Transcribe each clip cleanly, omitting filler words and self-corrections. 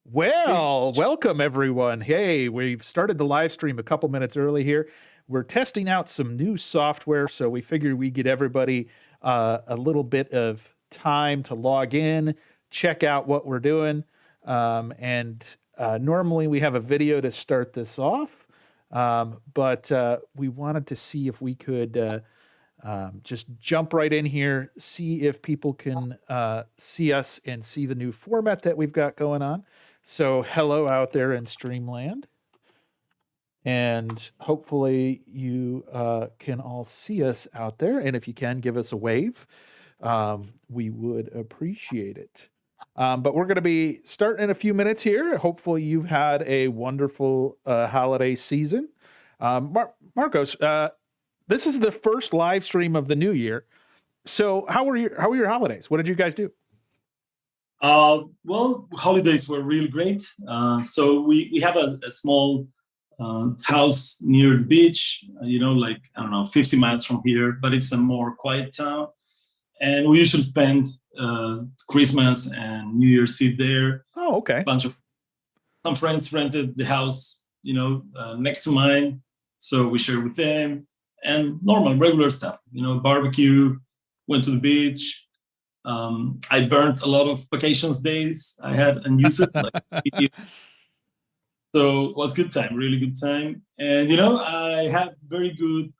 Well, welcome everyone. Hey, we've started the live stream a couple minutes early here. We're testing out some new software, so we figured we'd get everybody a little bit of time to log in, check out what we're doing. Normally we have a video to start this off, but we wanted to see if we could just jump right in here, see if people can see us and see the new format that we've got going on. So hello out there in Streamland. And hopefully you can all see us out there. And if you can, give us a wave. We would appreciate it. But we're going to be starting in a few minutes here. Hopefully you've had a wonderful holiday season. Marcos, this is the first live stream of the new year. So how were your holidays? What did you guys do? Well, holidays were really great. So we have a small house near the beach, like, I don't know, 50 miles from here, but it's a more quiet town. And we usually spend Christmas and New Year's Eve there. Oh, okay. Some friends rented the house, next to mine. So we share with them and regular stuff, barbecue, went to the beach. I burnt a lot of vacations days I had and used it. So it was good time, really good time. And, I have very good,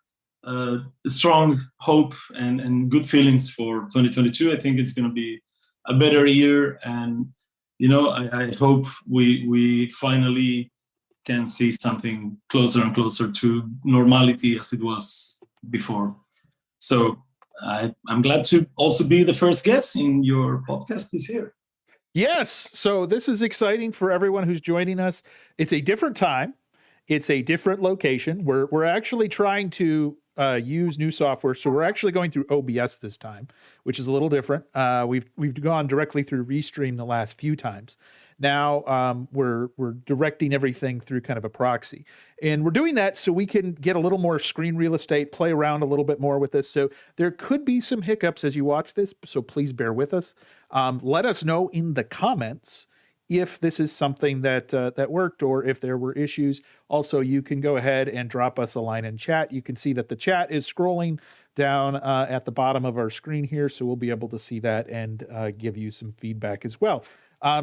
strong hope and good feelings for 2022. I think it's going to be a better year. And, I hope we finally can see something closer and closer to normality as it was before. So I'm glad to also be the first guest in your podcast this year. Yes. So this is exciting for everyone who's joining us. It's a different time. It's a different location. We're actually trying to use new software. So we're actually going through OBS this time, which is a little different. We've gone directly through Restream the last few times. Now we're directing everything through kind of a proxy, and we're doing that so we can get a little more screen real estate, play around a little bit more with this. So there could be some hiccups as you watch this, so please bear with us. Let us know in the comments if this is something that worked or if there were issues. Also, you can go ahead and drop us a line in chat. You can see that the chat is scrolling down at the bottom of our screen here, so we'll be able to see that and give you some feedback as well.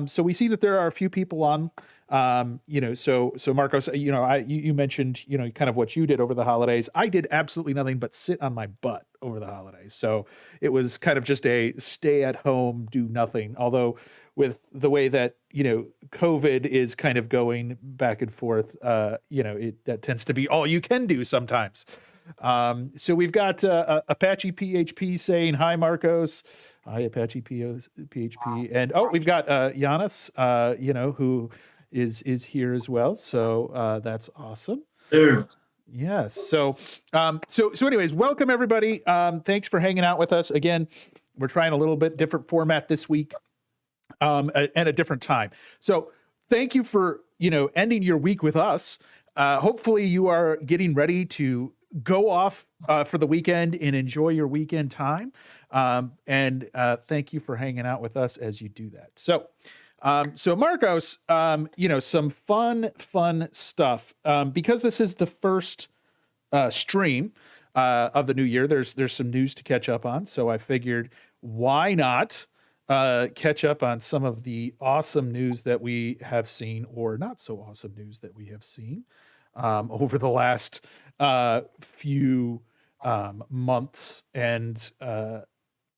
So we see that there are a few people on, so Marcos, you mentioned, kind of what you did over the holidays. I did absolutely nothing but sit on my butt over the holidays. So it was kind of just a stay at home, do nothing. Although with the way that, COVID is kind of going back and forth, that tends to be all you can do sometimes. So we've got Apache PHP saying, hi, Marcos. Hi, Apache PHP. And we've got Giannis, who is here as well. So that's awesome. Sure. Yes. So anyways, welcome everybody. Thanks for hanging out with us. Again, we're trying a little bit different format this week and a different time. So thank you for, ending your week with us. Hopefully you are getting ready to go off for the weekend and enjoy your weekend time. And thank you for hanging out with us as you do that. So Marcos, some fun stuff. Because this is the first stream of the new year, there's some news to catch up on. So I figured, why not catch up on some of the awesome news that we have seen, or not so awesome news that we have seen over the last few months. And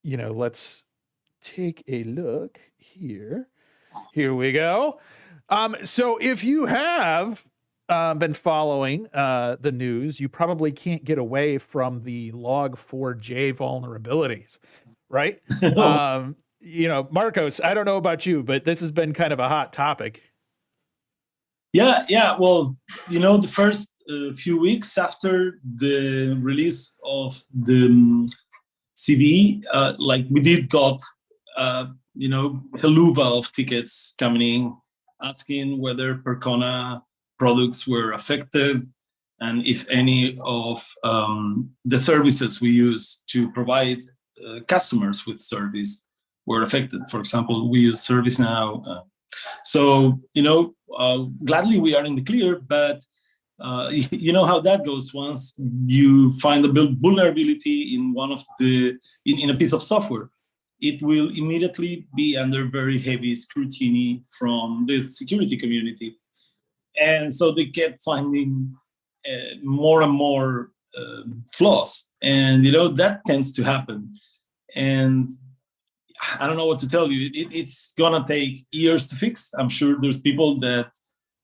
let's take a look here. Here we go. So if you have been following the news, you probably can't get away from the log4j vulnerabilities, right? Marcos, I don't know about you, but this has been kind of a hot topic. Yeah. Well, the first few weeks after the release of the CVE, we did got, haluva of tickets coming in, asking whether Percona products were affected and if any of the services we use to provide customers with service were affected. For example, we use ServiceNow, So, gladly we are in the clear, but you know how that goes. Once you find a vulnerability in one of in a piece of software, it will immediately be under very heavy scrutiny from the security community. And so they kept finding more and more flaws. And, that tends to happen. And I don't know what to tell you. It's going to take years to fix. I'm sure there's people that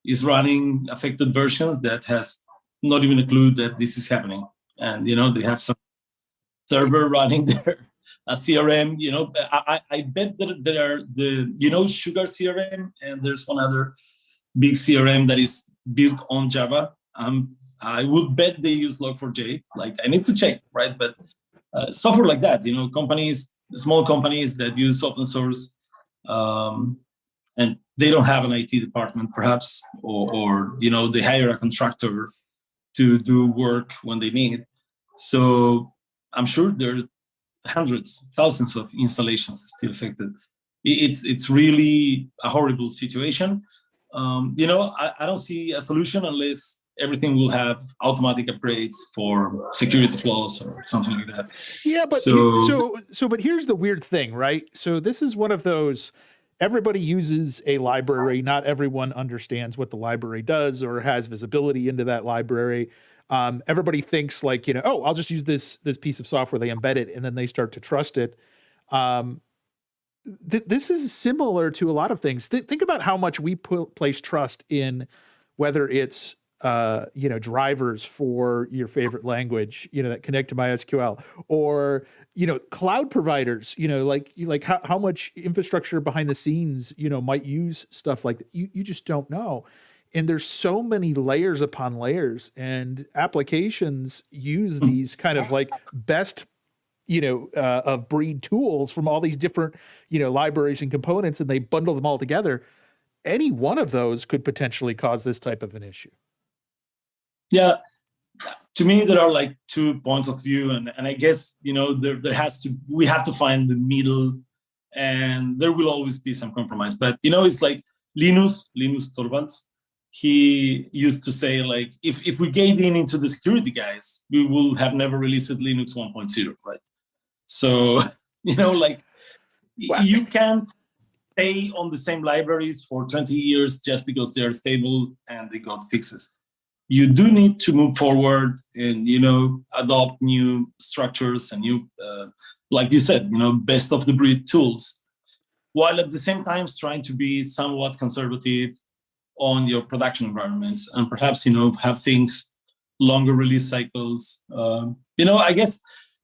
is running affected versions that has not even a clue that this is happening. And, they have some server running there, a CRM, I bet that there are Sugar CRM, and there's one other big CRM that is built on Java. I would bet they use Log4j. Like, I need to check, right? But software like that, small companies that use open source, and they don't have an IT department, perhaps, or they hire a contractor to do work when they need. So I'm sure there's hundreds, thousands of installations still affected. It's really a horrible situation. I don't see a solution unless everything will have automatic upgrades for security flaws or something like that. Yeah, but but here's the weird thing, right? So this is one of those, everybody uses a library. Not everyone understands what the library does or has visibility into that library. Everybody thinks like, oh, I'll just use this piece of software, they embed it, and then they start to trust it. This is similar to a lot of things. Think about how much we place trust in whether it's drivers for your favorite language, that connect to MySQL, or cloud providers, like how much infrastructure behind the scenes might use stuff like that. You just don't know. And there's so many layers upon layers, and applications use these kind of like best of breed tools from all these different libraries and components, and they bundle them all together. Any one of those could potentially cause this type of an issue. Yeah, to me there are like 2 points of view, and I guess we have to find the middle, and there will always be some compromise. But it's like Linus Torvalds, he used to say, like, if we gave into the security guys, we will have never released Linux 1.0, right? So like, you can't stay on the same libraries for 20 years just because they are stable and they got fixes. You do need to move forward and, adopt new structures and new, like you said, best of the breed tools, while at the same time trying to be somewhat conservative on your production environments, and perhaps, have things longer release cycles. I guess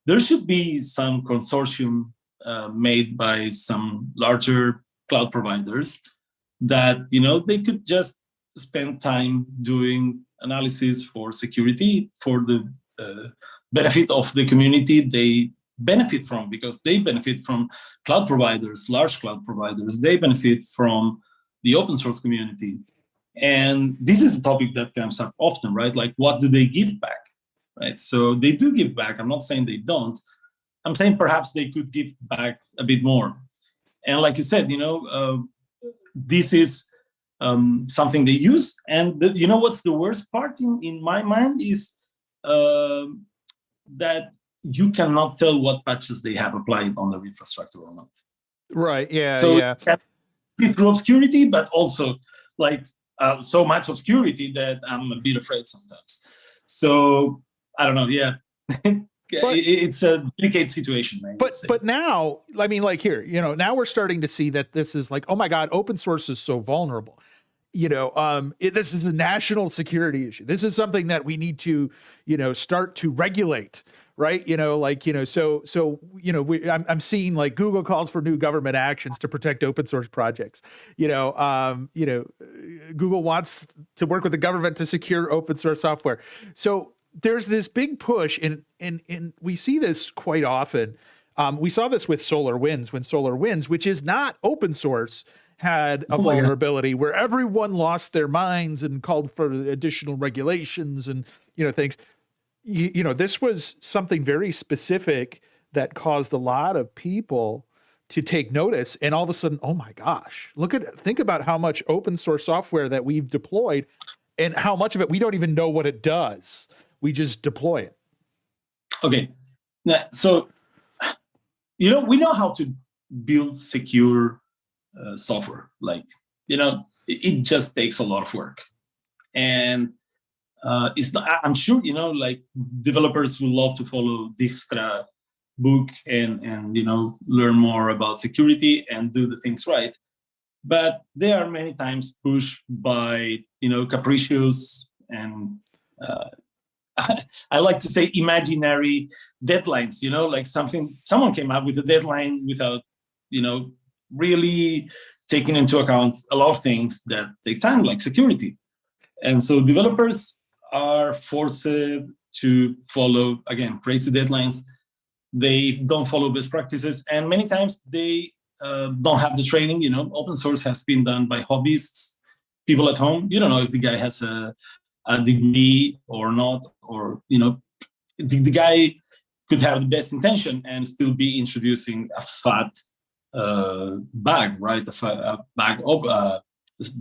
there should be some consortium made by some larger cloud providers that, they could just spend time doing analysis for security for the benefit of the community they benefit from, because they benefit from cloud providers, large cloud providers. They benefit from the open source community. And this is a topic that comes up often, right? Like, what do they give back, right? So they do give back. I'm not saying they don't. I'm saying perhaps they could give back a bit more. And like you said, this is something they use. And what's the worst part in my mind is that you cannot tell what patches they have applied on their infrastructure or not. Right. Yeah. So yeah. through obscurity, but also like so much obscurity that I'm a bit afraid sometimes. So I don't know. Yeah. It's a delicate situation. But now, I mean, like here, now we're starting to see that this is like, oh my God, open source is so vulnerable. This is a national security issue. This is something that we need to, start to regulate, right? I'm seeing like Google calls for new government actions to protect open source projects. Google wants to work with the government to secure open source software. So there's this big push, and we see this quite often. We saw this with SolarWinds, when SolarWinds, which is not open source, had a vulnerability where everyone lost their minds and called for additional regulations and things. This was something very specific that caused a lot of people to take notice, and all of a sudden, oh my gosh, think about how much open source software that we've deployed and how much of it we don't even know what it does. We just deploy it. Okay. Now, so, we know how to build secure software. Like, it just takes a lot of work. And it's not, I'm sure, like developers would love to follow Dijkstra book and learn more about security and do the things right. But they are many times pushed by, capricious and I like to say imaginary deadlines, like someone came up with a deadline without, really taking into account a lot of things that take time, like security. And so developers are forced to follow, again, crazy deadlines. They don't follow best practices. And many times they don't have the training. Open source has been done by hobbyists, people at home. You don't know if the guy has a degree or not, or, the guy could have the best intention and still be introducing a fat bug, right? A bug of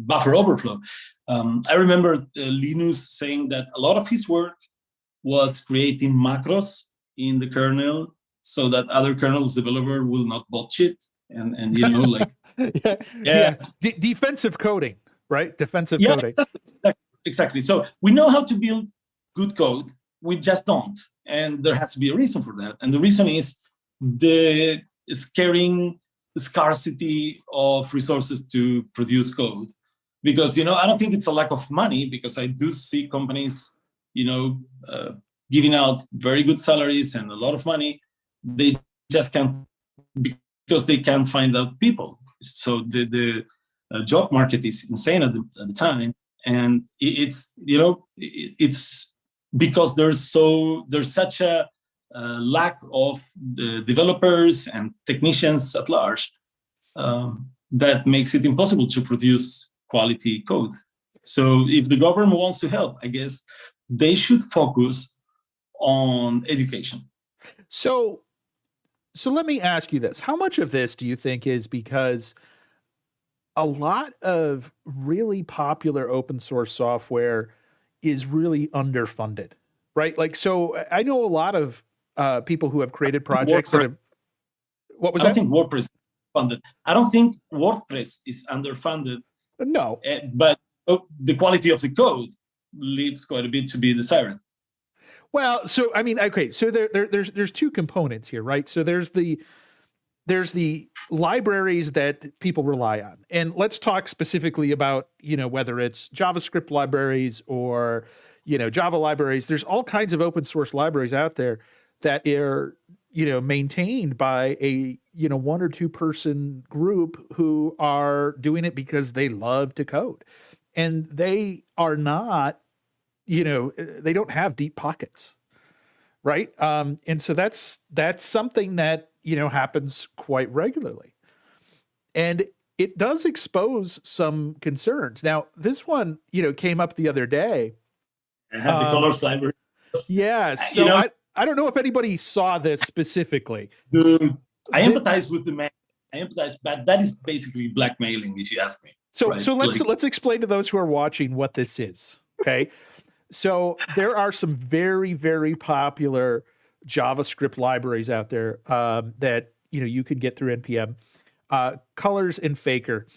buffer overflow. I remember Linus saying that a lot of his work was creating macros in the kernel so that other kernels developer will not botch it. And like... yeah. Defensive coding, right? Defensive coding. Exactly. So we know how to build good code. We just don't. And there has to be a reason for that. And the reason is the scarcity of resources to produce code. Because, I don't think it's a lack of money, because I do see companies, giving out very good salaries and a lot of money. They just can't, because they can't find out people. So the job market is insane at the time. And it's because there's such a lack of the developers and technicians at large that makes it impossible to produce quality code. So if the government wants to help, I guess they should focus on education. So let me ask you this. How much of this do you think is because a lot of really popular open source software is really underfunded, right? Like, so I know a lot of people who have created projects that have, what was that? I don't think WordPress is funded. I don't think WordPress is underfunded. No. But the quality of the code leaves quite a bit to be desired. Well, so, I mean, okay, so there's two components here, right? So there's the libraries that people rely on. And let's talk specifically about, whether it's JavaScript libraries or, Java libraries. There's all kinds of open source libraries out there that are, maintained by a, 1 or 2 person group who are doing it because they love to code. And they are not, they don't have deep pockets, right? And so that's something that, happens quite regularly. And it does expose some concerns. Now, this one, came up the other day. I have the colors library. Yeah. So I don't know if anybody saw this specifically. Dude, I empathize with the man. I empathize, but that is basically blackmailing, if you ask me. So right? So let's explain to those who are watching what this is. Okay. So there are some very, very popular JavaScript libraries out there that you can get through NPM, Colors and Faker,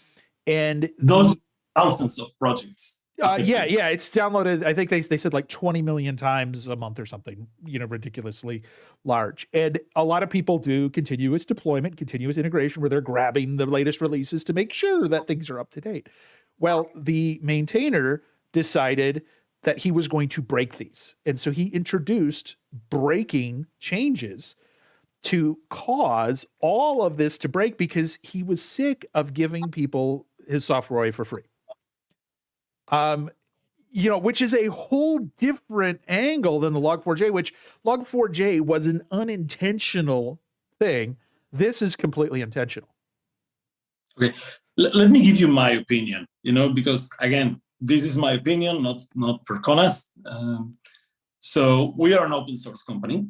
and those thousands of projects. Yeah, it's downloaded. I think they said like 20 million times a month or something, ridiculously large. And a lot of people do continuous deployment, continuous integration, where they're grabbing the latest releases to make sure that things are up to date. Well, the maintainer decided that he was going to break these. And so he introduced breaking changes to cause all of this to break because he was sick of giving people his software away for free. Which is a whole different angle than the Log4j, which Log4j was an unintentional thing. This is completely intentional. Okay, let me give you my opinion, because again, this is my opinion, not Percona's. So we are an open source company,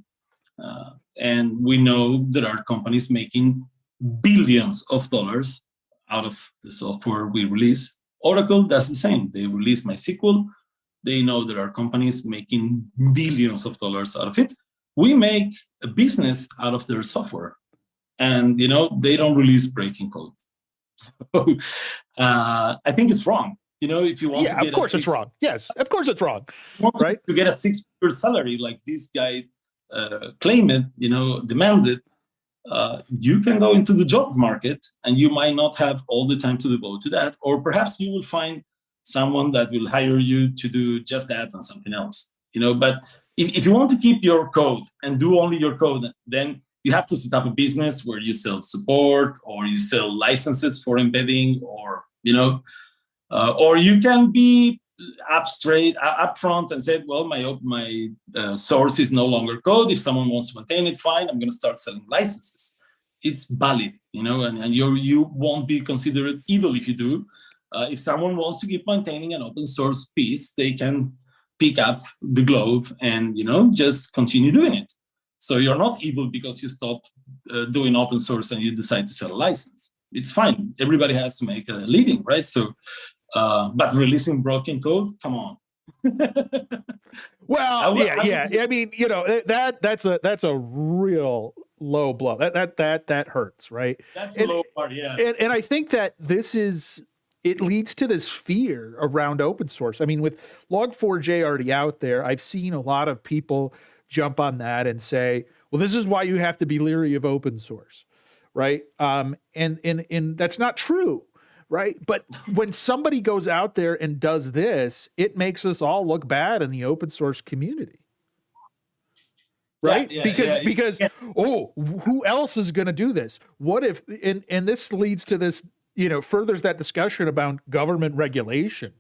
and we know there are companies making billions of dollars out of the software we release. Oracle does the same. They release MySQL. They know there are companies making billions of dollars out of it. We make a business out of their software. And, they don't release breaking code. So I think it's wrong. If you want to get of course it's wrong. Yes, of course it's wrong. Right? To get a 6-figure salary like this guy claimed, demanded, you can go into the job market and you might not have all the time to devote to that. Or perhaps you will find someone that will hire you to do just that and something else. But if you want to keep your code and do only your code, then you have to set up a business where you sell support or you sell licenses for embedding, or you can be upfront and say, well, my source is no longer code. If someone wants to maintain it, fine, I'm going to start selling licenses. It's valid, and you won't be considered evil if you do. If someone wants to keep maintaining an open source piece, they can pick up the glove and just continue doing it. So you're not evil because you stop doing open source and you decide to sell a license. It's fine. Everybody has to make a living, right? So, but releasing broken code, come on. Well, yeah. I mean, that's a real low blow. That hurts, right? That's the low part, yeah. And I think that it leads to this fear around open source. I mean, with Log4j already out there, I've seen a lot of people jump on that and say, well, this is why you have to be leery of open source, right? And that's not true, right? But when somebody goes out there and does this, it makes us all look bad in the open source community. Right? Because who else is going to do this? What if, and this leads to this, furthers that discussion about government regulation,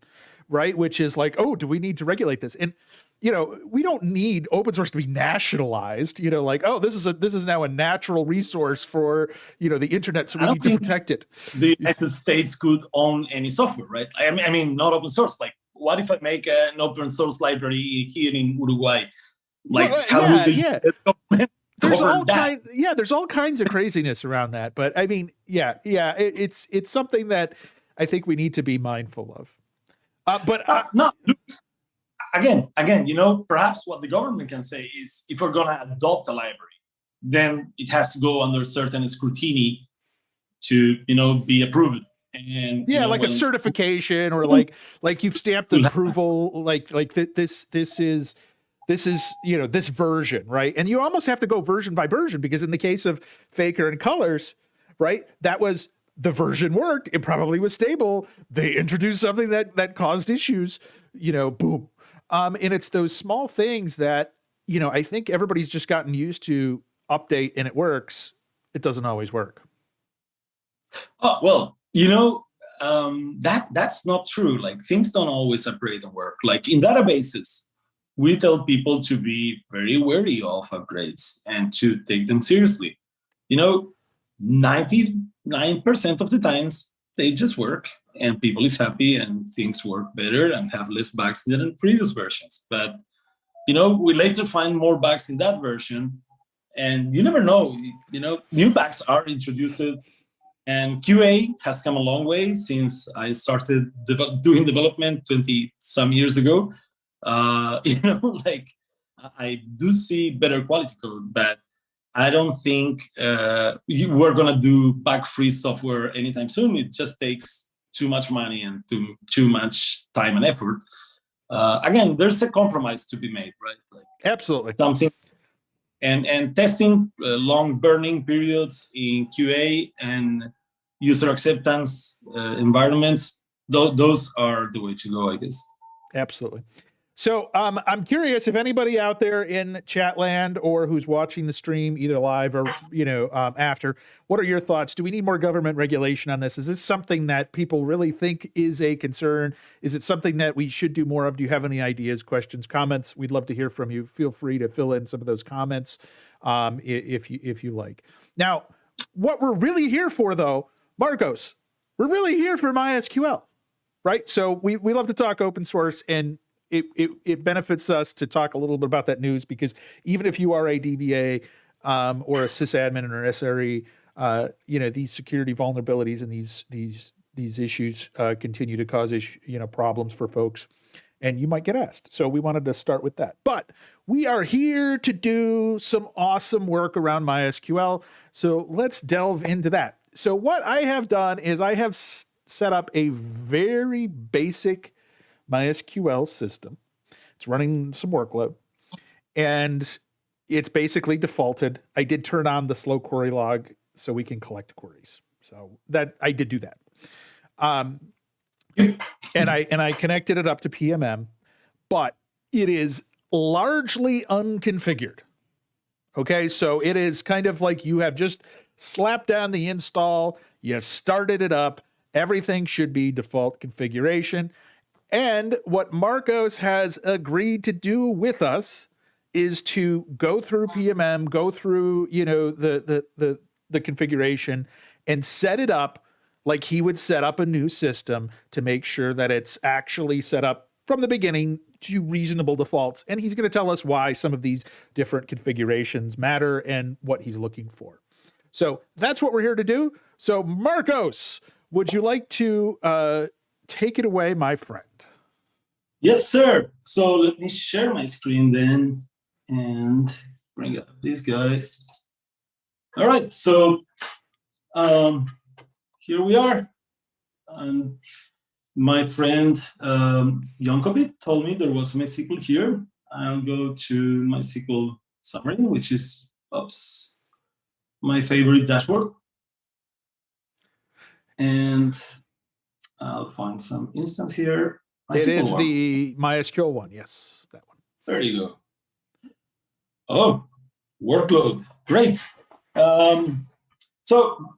right? Which is like, do we need to regulate this? And, we don't need open source to be nationalized, this is now a natural resource for, the internet. So we need to protect it. The United States could own any software, right? I mean, not open source. Like, what if I make an open source library here in Uruguay? Like, there's all kinds of craziness around that. But I mean, it's something that I think we need to be mindful of. Again, perhaps what the government can say is, if we're going to adopt a library, then it has to go under certain scrutiny to, be approved. And like a certification, or like you've stamped the approval, like this is this version, right? And you almost have to go version by version, because in the case of Faker and Colors, right, that was the version worked. It probably was stable. They introduced something that caused issues, boom. And it's those small things that, I think everybody's just gotten used to update and it works. It doesn't always work. Oh, well, that's not true. Like, things don't always upgrade and work. Like, in databases, we tell people to be very wary of upgrades and to take them seriously. 99% of the times they just work and people is happy and things work better and have less bugs than in previous versions. But, we later find more bugs in that version, and you never know, new bugs are introduced, and QA has come a long way since I started doing development 20 some years ago. Like, I do see better quality code, but I don't think we're going to do bug-free software anytime soon. It just takes too much money and too much time and effort. Again, there's a compromise to be made, right? Like, absolutely. Something, and testing long burning periods in QA and user acceptance environments, those are the way to go, I guess. Absolutely. So I'm curious if anybody out there in Chatland or who's watching the stream, either live or after, what are your thoughts? Do we need more government regulation on this? Is this something that people really think is a concern? Is it something that we should do more of? Do you have any ideas, questions, comments? We'd love to hear from you. Feel free to fill in some of those comments if you like. Now, what we're really here for, though, Marcos, we're really here for MySQL, right? So we love to talk open source, and it benefits us to talk a little bit about that news, because even if you are a DBA or a sysadmin or SRE, these security vulnerabilities and these issues continue to cause problems for folks, and you might get asked. So we wanted to start with that. But we are here to do some awesome work around MySQL. So let's delve into that. So what I have done is I have set up a very basic MySQL system. It's running some workload, and it's basically defaulted. I did turn on the slow query log so we can collect queries. So that I did do that. And I connected it up to PMM, but it is largely unconfigured. Okay, so it is kind of like you have just slapped down the install, you have started it up, everything should be default configuration. And what Marcos has agreed to do with us is to go through PMM, go through, the configuration and set it up like he would set up a new system to make sure that it's actually set up from the beginning to reasonable defaults. And he's going to tell us why some of these different configurations matter and what he's looking for. So that's what we're here to do. So Marcos, would you like to take it away, my friend? Yes, sir. So let me share my screen then and bring up this guy. All right. So here we are. And my friend Yonkovit told me there was MySQL here. I'll go to MySQL Summary, which is my favorite dashboard. And I'll find some instance here. It is the MySQL one. Yes, that one. There you go. Oh, workload. Great. So,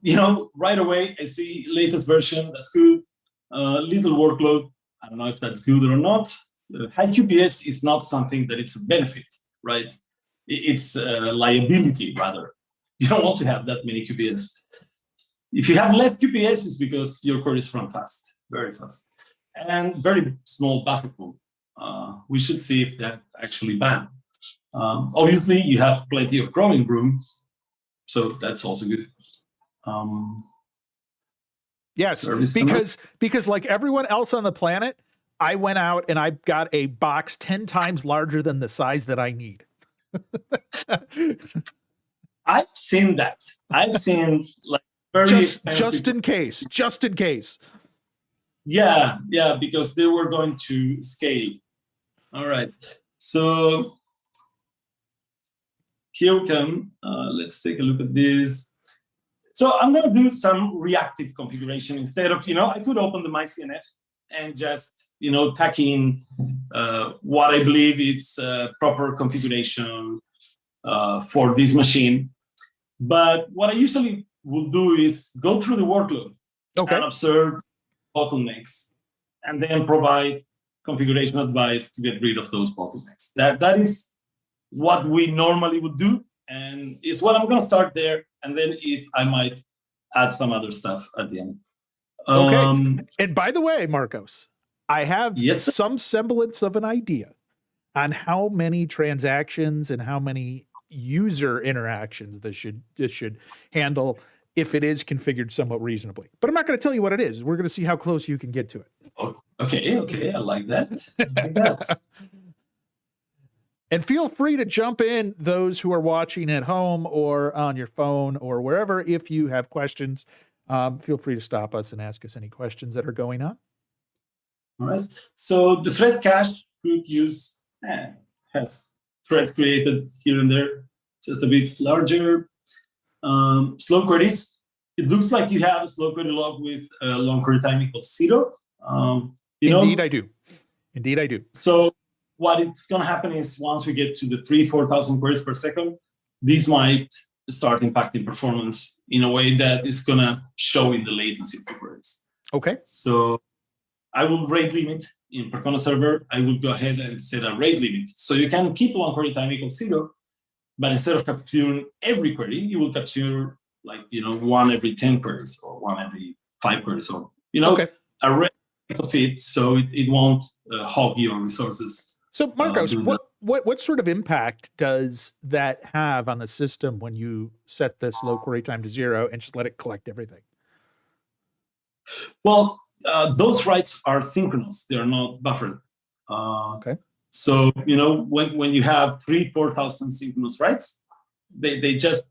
right away, I see latest version. That's good. Little workload. I don't know if that's good or not. High QPS is not something that it's a benefit, right? It's a liability, rather. You don't want to have that many QPS. If you have less QPS, it's because your queries run fast, very fast. And very small buffer pool. We should see if that actually bad. Obviously, you have plenty of crawling room, so that's also good. Yes, because like everyone else on the planet, I went out and I got a box 10 times larger than the size that I need. I've seen that. I've seen like very just in case. Yeah, because they were going to scale. All right, so here we come. Let's take a look at this. So I'm going to do some reactive configuration instead of, I could open the myCNF and just, tack in what I believe is proper configuration for this machine. But what I usually will do is go through the workload and observe bottlenecks, and then provide configuration advice to get rid of those bottlenecks. That is what we normally would do, and is what I'm going to start there, and then if I might add some other stuff at the end. Okay. And by the way, Marcos, I have some semblance of an idea on how many transactions and how many user interactions this should handle if it is configured somewhat reasonably. But I'm not going to tell you what it is. We're going to see how close you can get to it. Oh, okay. I like that. And feel free to jump in, those who are watching at home or on your phone or wherever. If you have questions, feel free to stop us and ask us any questions that are going on. All right. So the thread cache could use has threads created here and there, just a bit larger. Slow queries. It looks like you have a slow query log with long query time equals 0. Indeed, I do. So what it's going to happen is once we get to the 3,000-4,000 queries per second, this might start impacting performance in a way that is going to show in the latency of the queries. Okay. So I will rate limit in Percona server. I will go ahead and set a rate limit. So you can keep long query time equals 0, but instead of capturing every query, you will capture like, one every 10 queries or one every 5 queries or, a rate of it, so it won't hog your resources. So Marcos, what sort of impact does that have on the system when you set the slow query time to 0 and just let it collect everything? Well, those writes are synchronous; they are not buffered. Okay. So when you have 3,000-4,000 synchronous writes, they just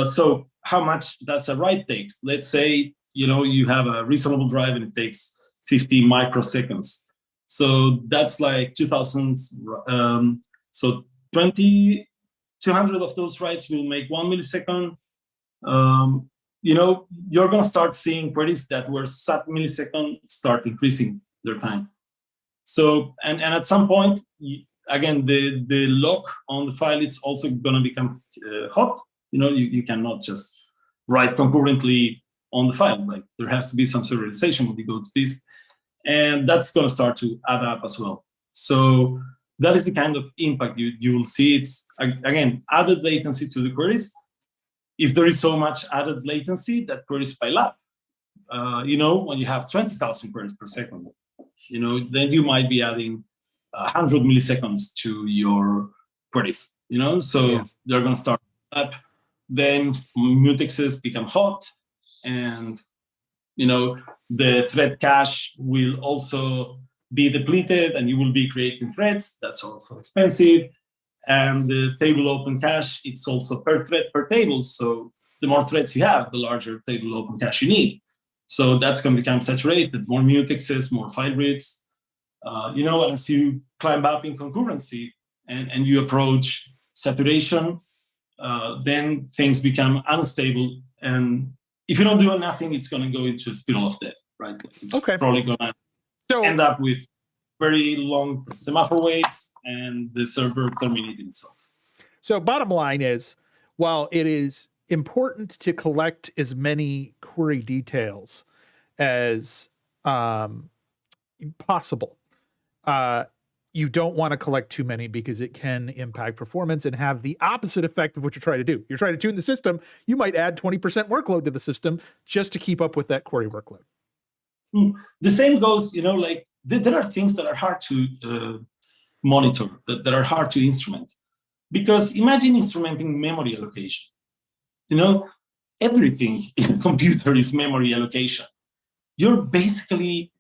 so how much does a write take? Let's say you have a reasonable drive and it takes 50 microseconds. So that's like 2,000. So 200 of those writes will make 1 millisecond. You're going to start seeing queries that were sub-millisecond start increasing their time. So, and at some point, again, the lock on the file is also going to become hot. You cannot just write concurrently on the file. Like there has to be some serialization when you go to disk. And that's going to start to add up as well. So that is the kind of impact you will see. It's, again, added latency to the queries. If there is so much added latency that queries pile up, when you have 20,000 queries per second, then you might be adding 100 milliseconds to your queries, so they're going to start up. Then mutexes become hot, and the thread cache will also be depleted, and you will be creating threads. That's also expensive. And the table open cache, it's also per thread per table. So the more threads you have, the larger table open cache you need. So that's going to become saturated. More mutexes, more file reads. As you climb up in concurrency and you approach saturation, then things become unstable. And if you don't do nothing, it's going to go into a spiral of death, right? It's probably going to end up with very long semaphore waits and the server terminating itself. So bottom line is, while it is important to collect as many query details as possible, you don't want to collect too many because it can impact performance and have the opposite effect of what you're trying to do. You're trying to tune the system. You might add 20% workload to the system just to keep up with that query workload. The same goes, there are things that are hard to monitor, that are hard to instrument. Because imagine instrumenting memory allocation. Everything in a computer is memory allocation. You're basically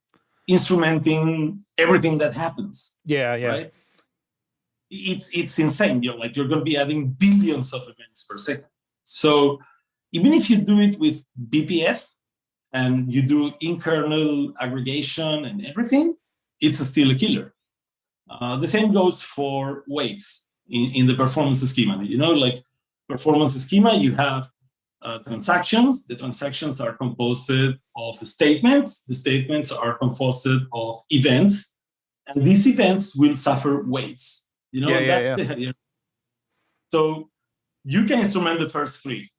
instrumenting everything that happens. Yeah. Right? It's insane. You're going to be adding billions of events per second. So even if you do it with BPF, and you do in-kernel aggregation and everything, it's still a killer. The same goes for weights in the performance schema. Performance schema, you have transactions. The transactions are composed of statements. The statements are composed of events. And these events will suffer weights. That's the idea. So you can instrument the first three,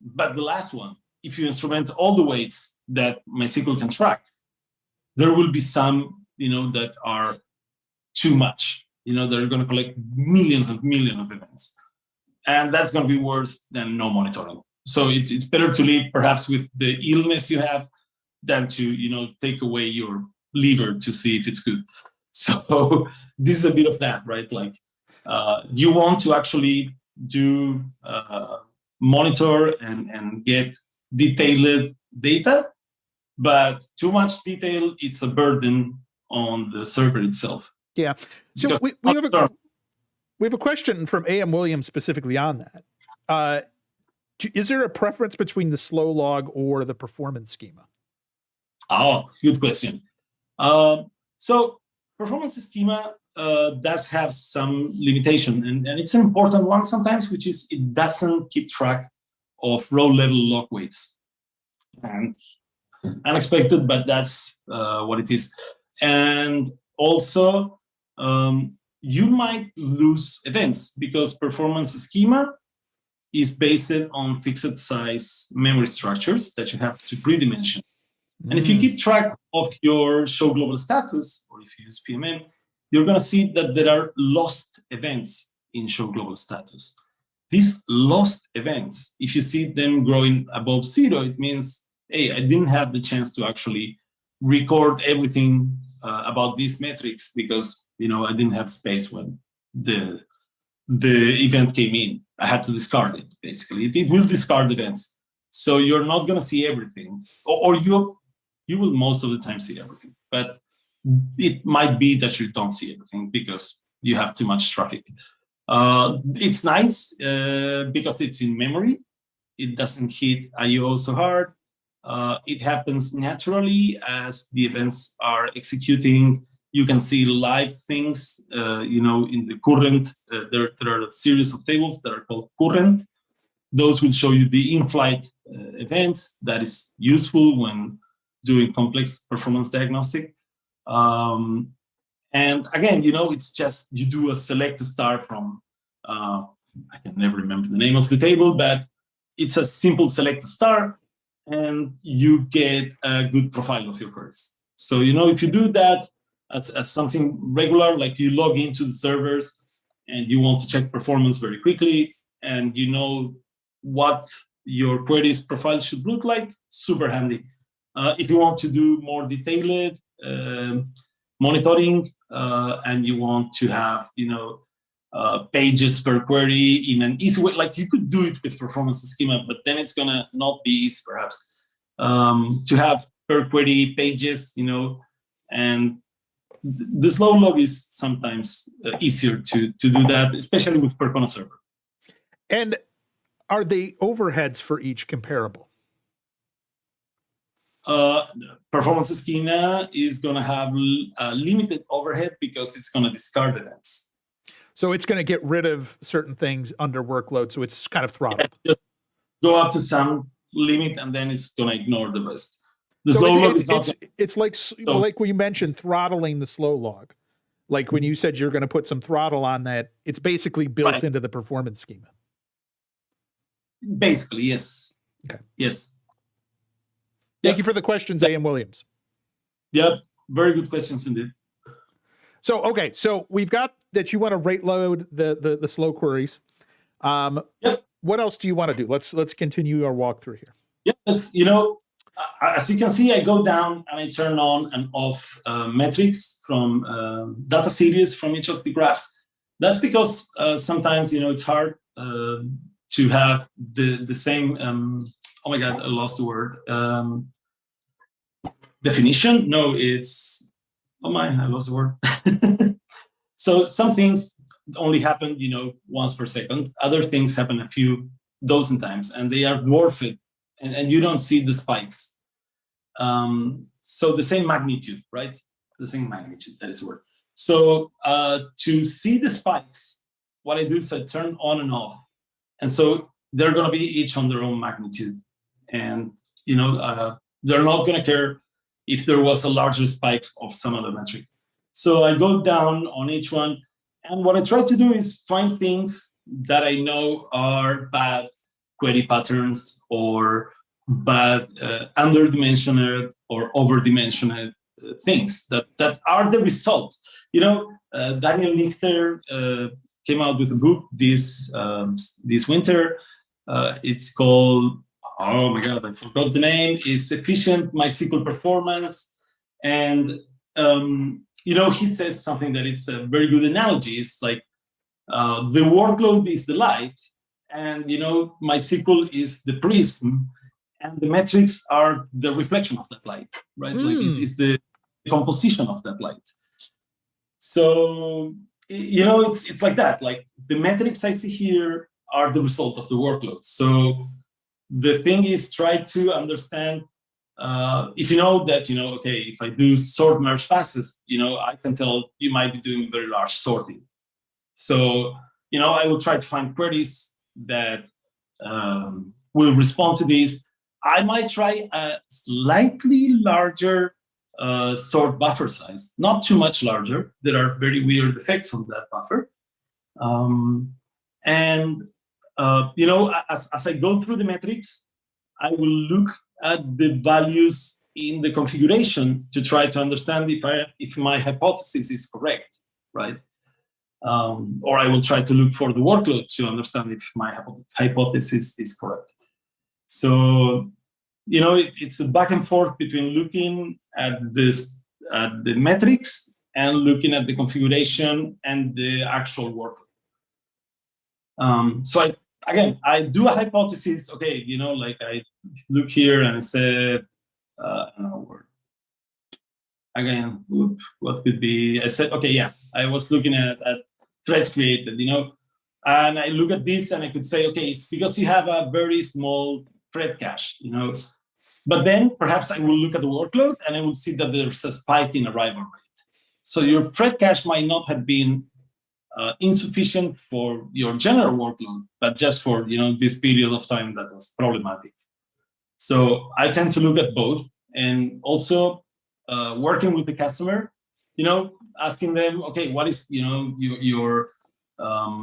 but the last one, if you instrument all the weights that MySQL can track, there will be some, that are too much. They're going to collect millions and millions of events. And that's going to be worse than no monitoring. So it's better to live perhaps with the illness you have than to, take away your liver to see if it's good. So this is a bit of that, right? Like you want to actually do monitor and get detailed data, but too much detail, it's a burden on the server itself. Yeah. So we have a question from A.M. Williams specifically on that. Is there a preference between the slow log or the performance schema? Oh, good question. So performance schema does have some limitation, and it's an important one sometimes, which is it doesn't keep track of row level log weights. And unexpected, but that's what it is. And also, you might lose events because performance schema is based on fixed size memory structures that you have to pre-dimension. And if you keep track of your show global status, or if you use PMM, you're going to see that there are lost events in show global status. These lost events, if you see them growing above 0, it means, hey, I didn't have the chance to actually record everything about these metrics because I didn't have space when the event came in. I had to discard it, basically. It will discard events. So you're not going to see everything, or you will most of the time see everything. But it might be that you don't see everything because you have too much traffic. It's nice because it's in memory. It doesn't hit I/O so hard. It happens naturally as the events are executing. You can see live things, in the current. There are a series of tables that are called current. Those will show you the in-flight events. That is useful when doing complex performance diagnostic. And again, it's just you do a select star from, I can never remember the name of the table, but it's a simple select star, and you get a good profile of your queries. So, if you do that as something regular, like you log into the servers and you want to check performance very quickly, and you know what your queries profile should look like, super handy. If you want to do more detailed monitoring, and you want to have, pages per query in an easy way, like you could do it with performance schema, but then it's gonna not be easy, perhaps, to have per query pages, and the slow log is sometimes easier to do that, especially with Percona server. And are the overheads for each comparable? Performance schema is going to have a limited overhead because it's going to discard events. So it's going to get rid of certain things under workload, so it's kind of throttled. Yeah, just go up to some limit, and then it's going to ignore the rest. The so slow log it's like when you mentioned throttling the slow log. Like when you said you're going to put some throttle on that, it's basically built into the performance schema. Basically, yes. Okay. Yes. Thank you for the questions, A.M. Williams. Yep, very good questions indeed. So, okay, so we've got that you want to rate load the slow queries. Yep. What else do you want to do? Let's continue our walkthrough here. Yep, as you can see, I go down and I turn on and off metrics from data series from each of the graphs. That's because sometimes, it's hard to have the same, oh my God, I lost the word. Definition? No, it's, oh my, I lost the word. So some things only happen, once per second. Other things happen a few dozen times, and they are dwarfed, and you don't see the spikes. So the same magnitude, right? The same magnitude, that is the word. So to see the spikes, what I do is I turn on and off. And so they're going to be each on their own magnitude. And, they're not going to care if there was a larger spike of some other metric. So I go down on each one. And what I try to do is find things that I know are bad query patterns or bad underdimensioned or overdimensioned things that are the result. Daniel Nichter came out with a book this winter. It's called, oh my God, I forgot the name. It's Efficient MySQL Performance. And, he says something that it's a very good analogy. It's like the workload is the light, and, MySQL is the prism, and the metrics are the reflection of that light, right? Like it's the composition of that light. So, it's like that. Like the metrics I see here are the result of the workload. So the thing is, try to understand, if you know that, okay, if I do sort merge passes, I can tell you might be doing very large sorting. So, I will try to find queries that will respond to this. I might try a slightly larger sort buffer size, not too much larger. There are very weird effects on that buffer. As I go through the metrics, I will look at the values in the configuration to try to understand if my hypothesis is correct, right? Or I will try to look for the workload to understand if my hypothesis is correct. So, it's a back and forth between looking at the metrics and looking at the configuration and the actual workload. So I do a hypothesis. Okay, you know, like I look here and say, again, what could be? I said, okay, yeah, I was looking at threads created, you know, and I look at this and I could say, okay, it's because you have a very small thread cache, you know. But then perhaps I will look at the workload and I will see that there's a spike in arrival rate. So your thread cache might not have been insufficient for your general workload, but just for, you know, this period of time that was problematic. So I tend to look at both, and also working with the customer, you know, asking them, okay, what is, you know, your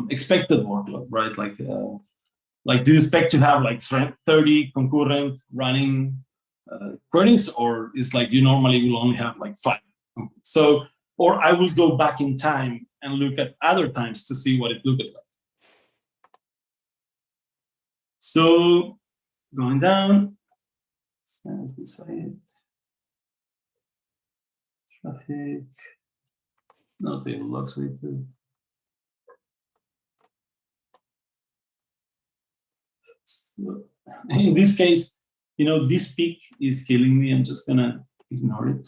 expected workload, right? Like do you expect to have like 30 concurrent running queries, or is like you normally will only have like 5? So, or I will go back in time and look at other times to see what it looked like. So going down, send the site, traffic, not table logs with. So in this case, you know, this peak is killing me. I'm just gonna ignore it.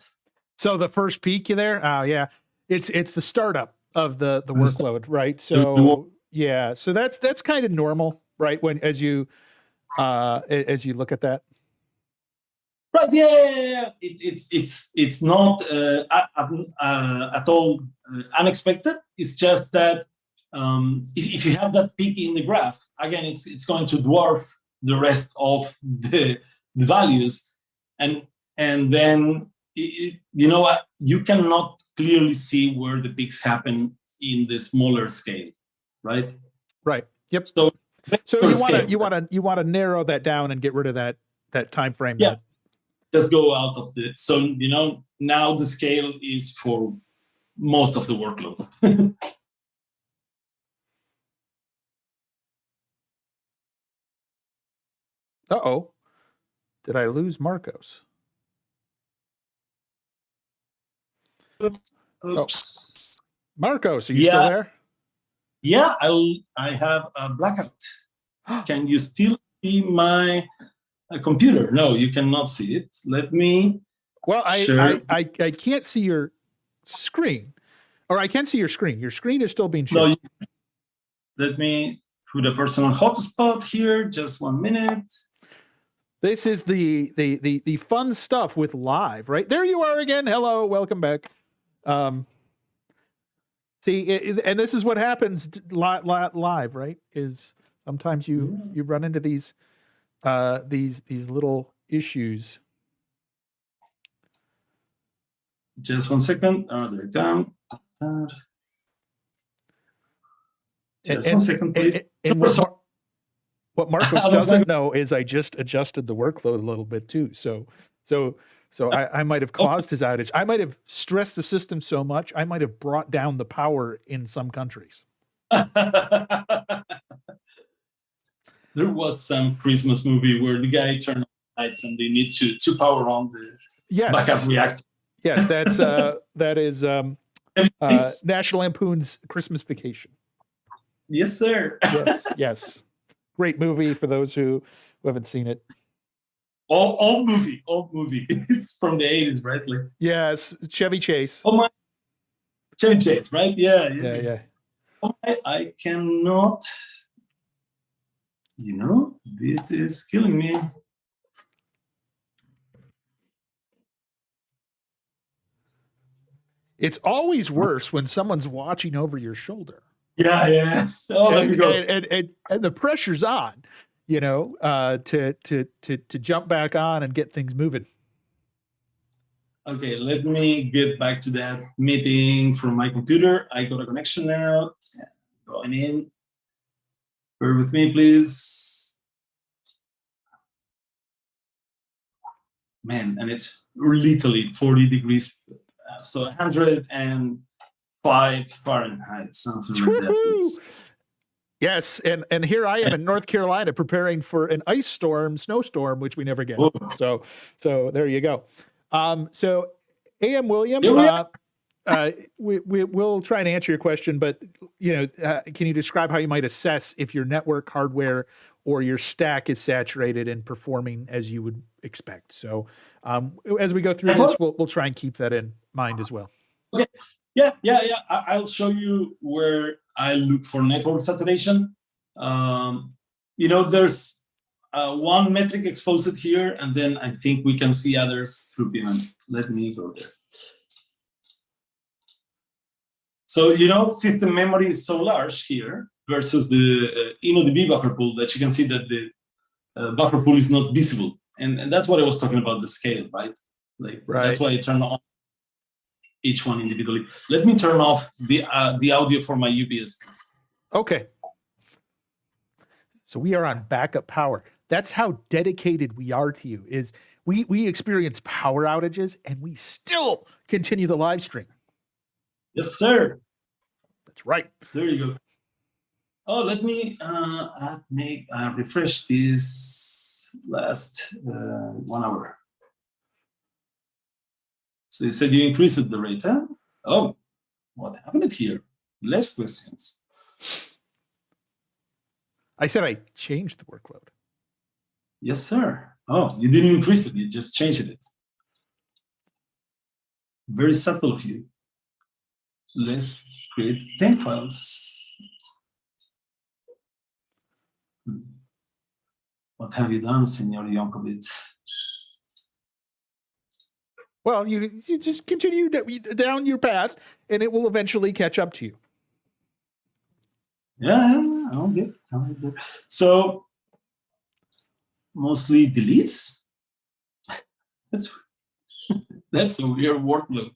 So the first peak there, oh yeah, it's the startup of the workload, right? So yeah, so that's kind of normal, right? When as you look at that, right? Yeah. It's not at all unexpected. It's just that if you have that peak in the graph, again, it's going to dwarf the rest of the values, and then you know what, you cannot clearly see where the peaks happen in the smaller scale, right? Right. Yep. So you want to narrow that down and get rid of that time frame. Yeah. Just go out of the, so you know, now the scale is for most of the workload. Uh-oh. Did I lose Marcos? Oops. Oh. Marcos, are you still there? Yeah, I have a blackout. Can you still see my computer? No, you cannot see it. Let me. Well, I can't see your screen, or I can see your screen. Your screen is still being shared. No, let me put a personal hotspot here. Just 1 minute. This is the fun stuff with live, right? There you are again. Hello, welcome back. See, and this is what happens live, right? Is sometimes you run into these little issues. Just 1 second. They're down. Just 1 second, please. And what Marcos doesn't know is I just adjusted the workload a little bit too. So I might have caused his outage. I might have stressed the system so much, I might have brought down the power in some countries. There was some Christmas movie where the guy turned on lights and they need to power on the backup reactor. Yes, that is National Lampoon's Christmas Vacation. Yes, sir. Yes. Great movie for those who haven't seen it. Old movie. It's from the 80s, right? Like, yes, Chevy Chase. Oh my, Chevy Chase, right? Yeah. Oh, I cannot. You know, this is killing me. It's always worse when someone's watching over your shoulder. Yeah, yes. Oh, there you go. And the pressure's on, you know, to jump back on and get things moving. Okay, let me get back to that meeting from my computer. I got a connection now. Going in. Bear with me, please. Man, and it's literally 40 degrees. So 105 Fahrenheit, something like that. Yes, and here I am in North Carolina preparing for an ice storm, snowstorm, which we never get. So there you go. So A.M. William, we'll try and answer your question, but can you describe how you might assess if your network hardware or your stack is saturated and performing as you would expect? So as we go through this, we'll try and keep that in mind as well. Okay. Yeah. I'll show you where I look for network saturation. There's one metric exposed here, and then I think we can see others through payment. Let me go there. So, system memory is so large here versus the InnoDB buffer pool that you can see that the buffer pool is not visible. And that's what I was talking about, the scale, right? That's why I turn on each one individually. Let me turn off the audio for my UPS. Okay. So we are on backup power. That's how dedicated we are to you. Is we experience power outages and we still continue the live stream. Yes, sir. That's right. There you go. Oh, let me refresh this last 1 hour. So you said you increased the rate, huh? Oh, what happened here? Less questions. I said I changed the workload. Yes, sir. Oh, you didn't increase it, you just changed it. Very subtle of you. Let's create 10 files. What have you done, Senor Yonkovit? Well, you just continue down your path, and it will eventually catch up to you. Yeah, I'll get there. So, mostly deletes. That's a weird workload.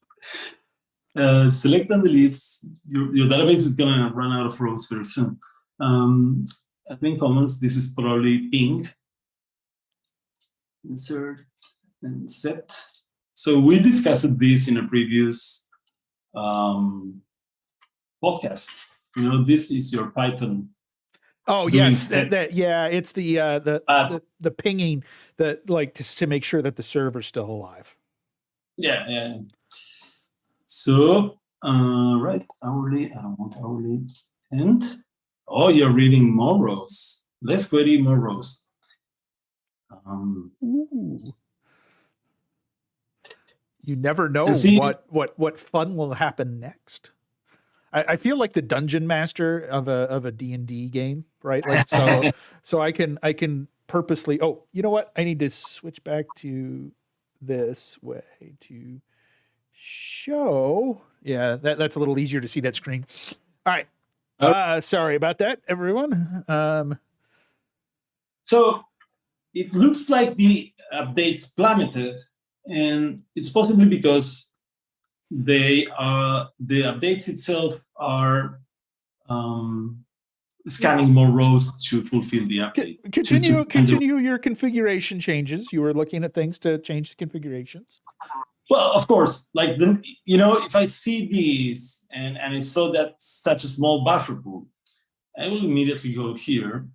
Select and deletes. Your database is gonna run out of rows very soon. Admin comments. This is probably ping. Insert and set. So we discussed this in a previous podcast. This is your Python. Oh yes, it's the pinging to make sure that the server's still alive. Yeah. So right, hourly. I don't want hourly. And you're reading more rows. Let's query more rows. You never know what fun will happen next. I feel like the dungeon master of a D&D game, right? So I can purposely. Oh, you know what? I need to switch back to this way to show. Yeah, that's a little easier to see that screen. All right. Sorry about that, everyone. So it looks like the updates plummeted, and it's possibly because the updates itself are scanning more rows to fulfill the update. Continue your configuration changes. You were looking at things to change the configurations. Well, of course, if I see these and I saw that such a small buffer pool, I will immediately go here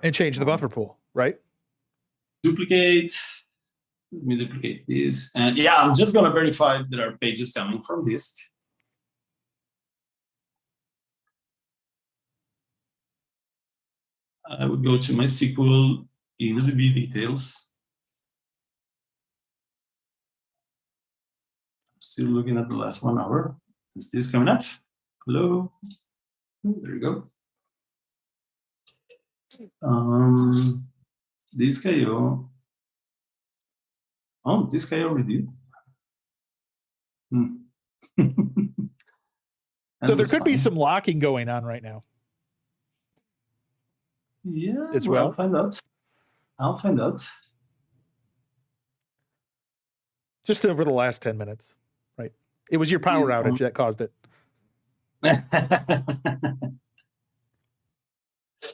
and change the buffer pool, right? Duplicate. Let me duplicate this. And yeah, I'm just going to verify there are pages coming from disk. I would go to MySQL InnoDB details. Still looking at the last 1 hour. Is this coming up? Hello? There you go. Disk IO. Oh, disk IO already. So there could be some locking going on right now. Yeah, as well. I'll find out. Just over the last 10 minutes, right? It was your power outage that caused it.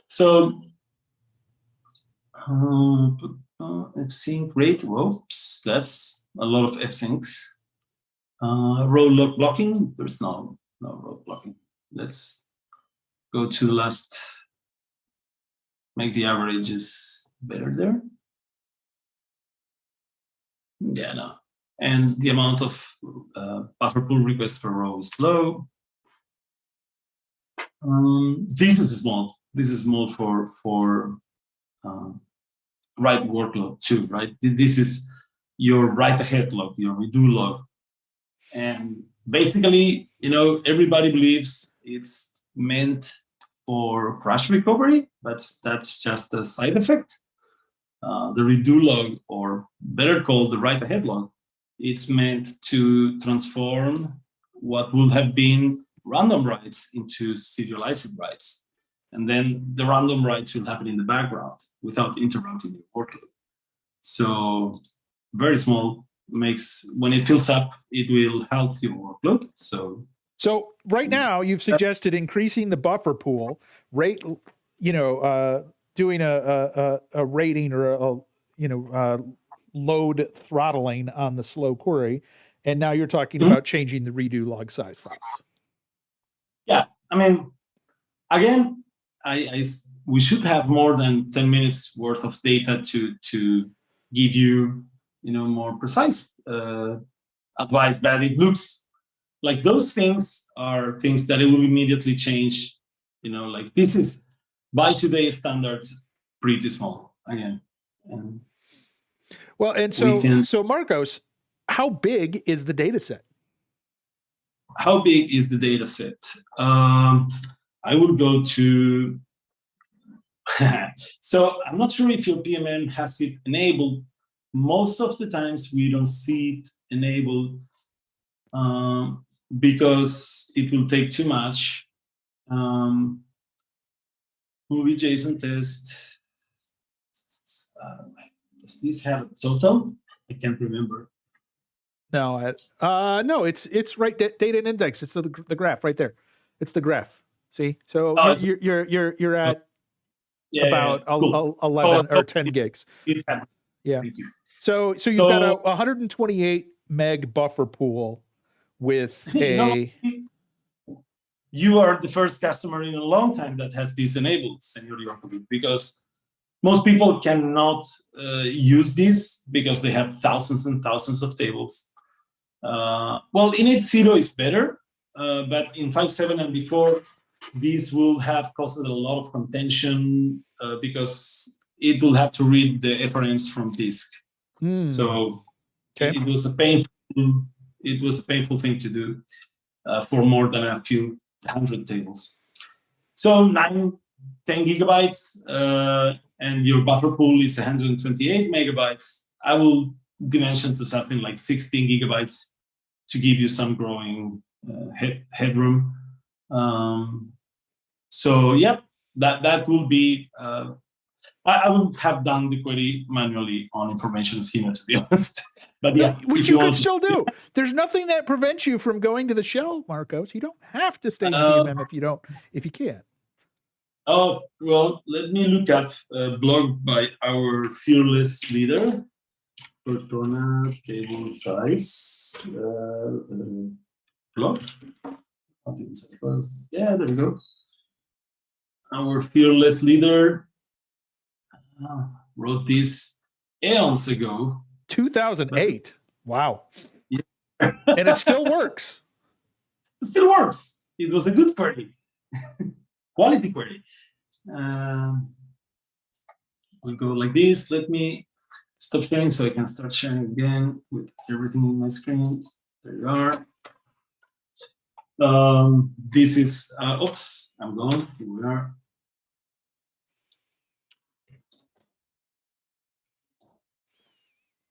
So, fsync rate. Whoops, that's a lot of fsyncs. Row blocking. There's no row blocking. Let's go to the last. Make the averages better there. Yeah, no. and the amount of buffer pool requests per row is low. This is small. This is small for write workload too, right? This is your write ahead log, your redo log. And basically, everybody believes it's meant for crash recovery, but that's just a side effect. The redo log, or better called the write ahead log, it's meant to transform what would have been random writes into serialized writes. And then the random writes will happen in the background without interrupting your workload. So very small, when it fills up, it will help your workload. So right now you've suggested increasing the buffer pool rate, doing a rating or a load throttling on the slow query. And now you're talking about changing the redo log size files. Yeah, I mean, again, we should have more than 10 minutes worth of data to give you, more precise advice. But it looks like those things are things that it will immediately change. Like this is by today's standards pretty small again. So Marcos, how big is the data set? How big is the data set? I would go to, so I'm not sure if your PMN has it enabled. Most of the times we don't see it enabled because it will take too much. Movie JSON test. Does this have a total? I can't remember. No, it's right. Data and index. It's the graph right there. It's the graph. See, so you're at about 11 or 10 gigs. Yeah. So you've got a 128 meg buffer pool with a. You are the first customer in a long time that has this enabled, Senor Yonkovit, because most people cannot use this because they have thousands and thousands of tables. Well, in 8.0 is better, but in 5.7 and before, this will have caused a lot of contention because it will have to read the FRMs from disk. So it was a painful thing to do for more than a few hundred tables. So 10 gigabytes, and your buffer pool is 128 megabytes. I will dimension to something like 16 gigabytes to give you some growing headroom. So yeah, that will be. I would have done the query manually on information schema, to be honest. But yeah, which you could still do. There's nothing that prevents you from going to the shell, Marcos. You don't have to stay in PMM if you can't. Oh, well, let me look up a blog by our fearless leader, Percona table size blog. Yeah, there we go. Our fearless leader wrote this eons ago. 2008. Wow. Yeah. And it still works. It still works. It was a good query. Quality query. We'll go like this. Let me stop sharing so I can start sharing again with everything in my screen. There you are. This is, oops, I'm gone. Here we are.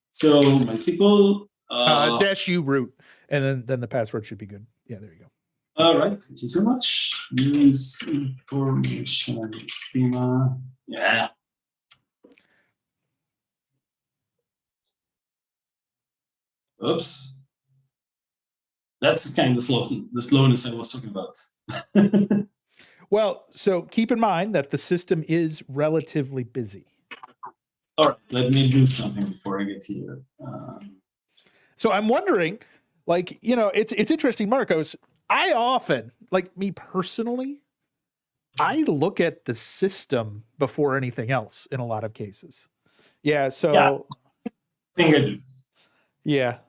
So MySQL. -u root, and then the password should be good. Yeah, there you go. All right, thank you so much. Use information schema. Yeah. Oops. That's kind of the slowness I was talking about. Well, so keep in mind that the system is relatively busy. All right, let me do something before I get here. So I'm wondering, like, you know, it's interesting, Marcos. I often, like me personally, I look at the system before anything else in a lot of cases. Yeah. So yeah, I think I do. Yeah.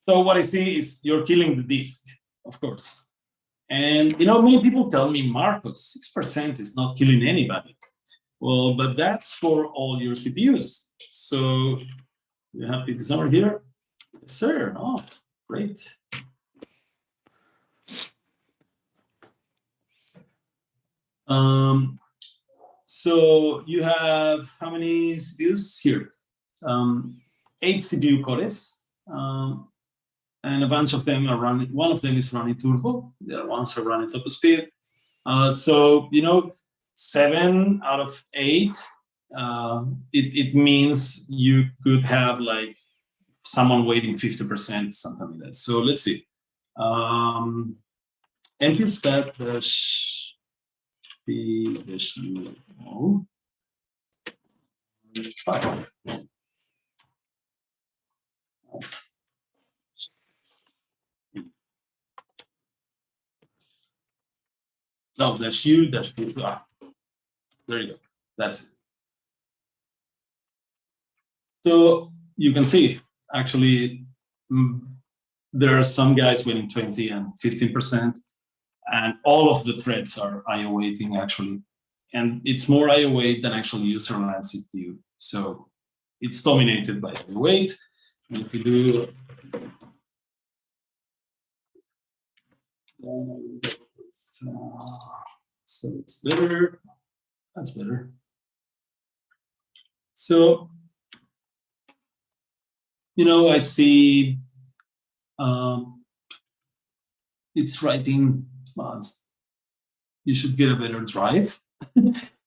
So what I see is you're killing the disk, of course. And many people tell me, Marcos, 6% is not killing anybody. Well, but that's for all your CPUs. So you have the summer here? Yes, sir. Oh, great. So you have how many CPUs here? 8 CPU cores, and a bunch of them are running. One of them is running turbo. The other ones are running top speed. So 7 out of 8. It means you could have like someone waiting 50%, something like that. So let's see. Empty stat dash p dash u. No, dash u dash p. There you go. That's it. So you can see, actually, there are some guys waiting 20 and 15%, and all of the threads are IO waiting, actually. And it's more IO wait than actually user land CPU. So it's dominated by IO wait. And if you do, so it's better. That's better. So, I see it's writing, you should get a better drive.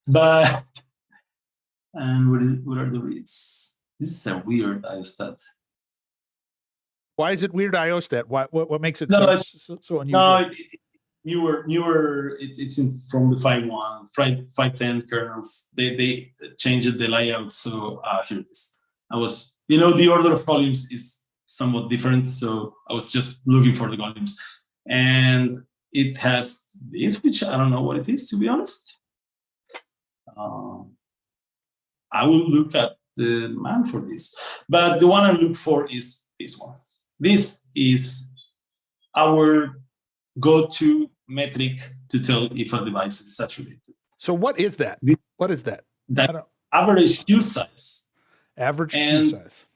But, and what are the reads? This is a weird IOStat. Why is it weird IOStat? What makes it so unusual? No, newer. It's from the 5.1, 5.10 kernels. They changed the layout. So here it is. I was, the order of columns is somewhat different. So I was just looking for the columns, and it has this, which I don't know what it is, to be honest. I will look at the man for this, but the one I look for is this one. This is our go-to metric to tell if a device is saturated. So what is that? What is that? That average queue size. Average queue size.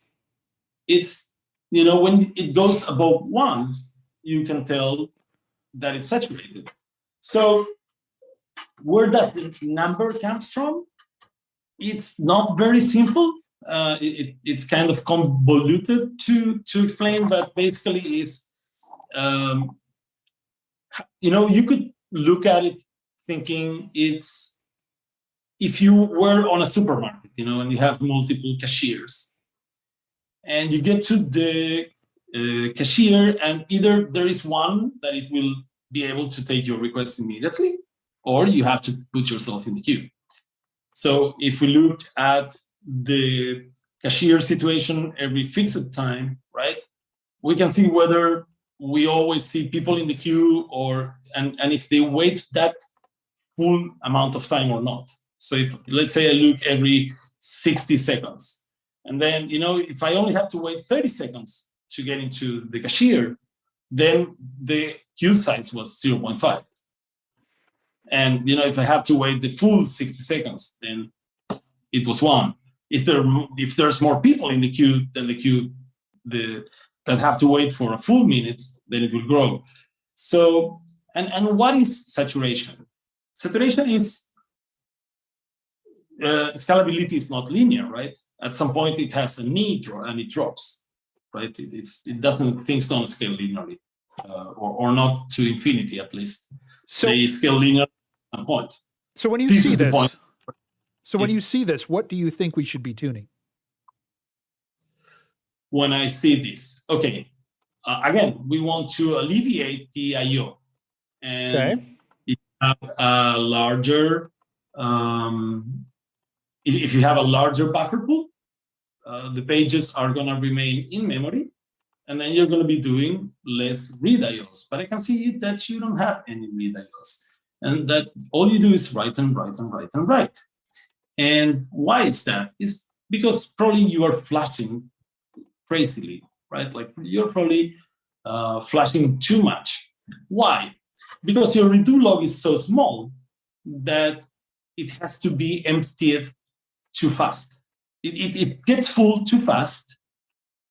It's, when it goes above 1, you can tell that it's saturated. So where does the number comes from? It's not very simple. It's kind of convoluted to explain, but basically is, you could look at it thinking it's, if you were on a supermarket, and you have multiple cashiers, and you get to the cashier, and either there is one that it will be able to take your request immediately, or you have to put yourself in the queue. So if we look at the cashier situation every fixed time, right, we can see whether we always see people in the queue, and if they wait that full amount of time or not. So if, let's say I look every 60 seconds, and then, if I only have to wait 30 seconds to get into the cashier, then the queue size was 0.5. And, if I have to wait the full 60 seconds, then it was 1. If there's more people in the queue than the queue that have to wait for a full minute, then it will grow. So, and what is saturation? Saturation is, scalability is not linear, right? At some point it has a need and it drops, right? Things don't scale linearly, or not to infinity at least. So they scale linear at some point. So when you see this, when you see this, what do you think we should be tuning? When I see this, okay, again, we want to alleviate the I/O, and if you have a larger, if you have a larger buffer pool, the pages are going to remain in memory, and then you're going to be doing less read I/Os. But I can see that you don't have any read I/Os, and that all you do is write and write and write and write. And why is that? It's because probably you are flashing crazily. right? Like you're probably flashing too much. Why? Because your redo log is so small that it has to be emptied too fast. It gets full too fast.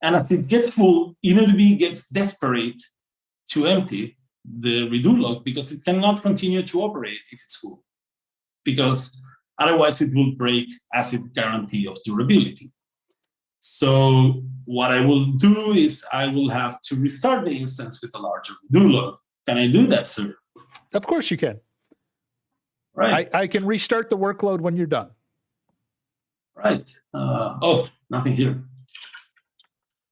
And as it gets full, InnoDB gets desperate to empty the redo log because it cannot continue to operate if it's full, because otherwise it will break ACID guarantee of durability. So what I will do is I will have to restart the instance with a larger redo log. Can I do that, sir? Of course you can. Right. I can restart the workload when you're done. Right. Oh, nothing here.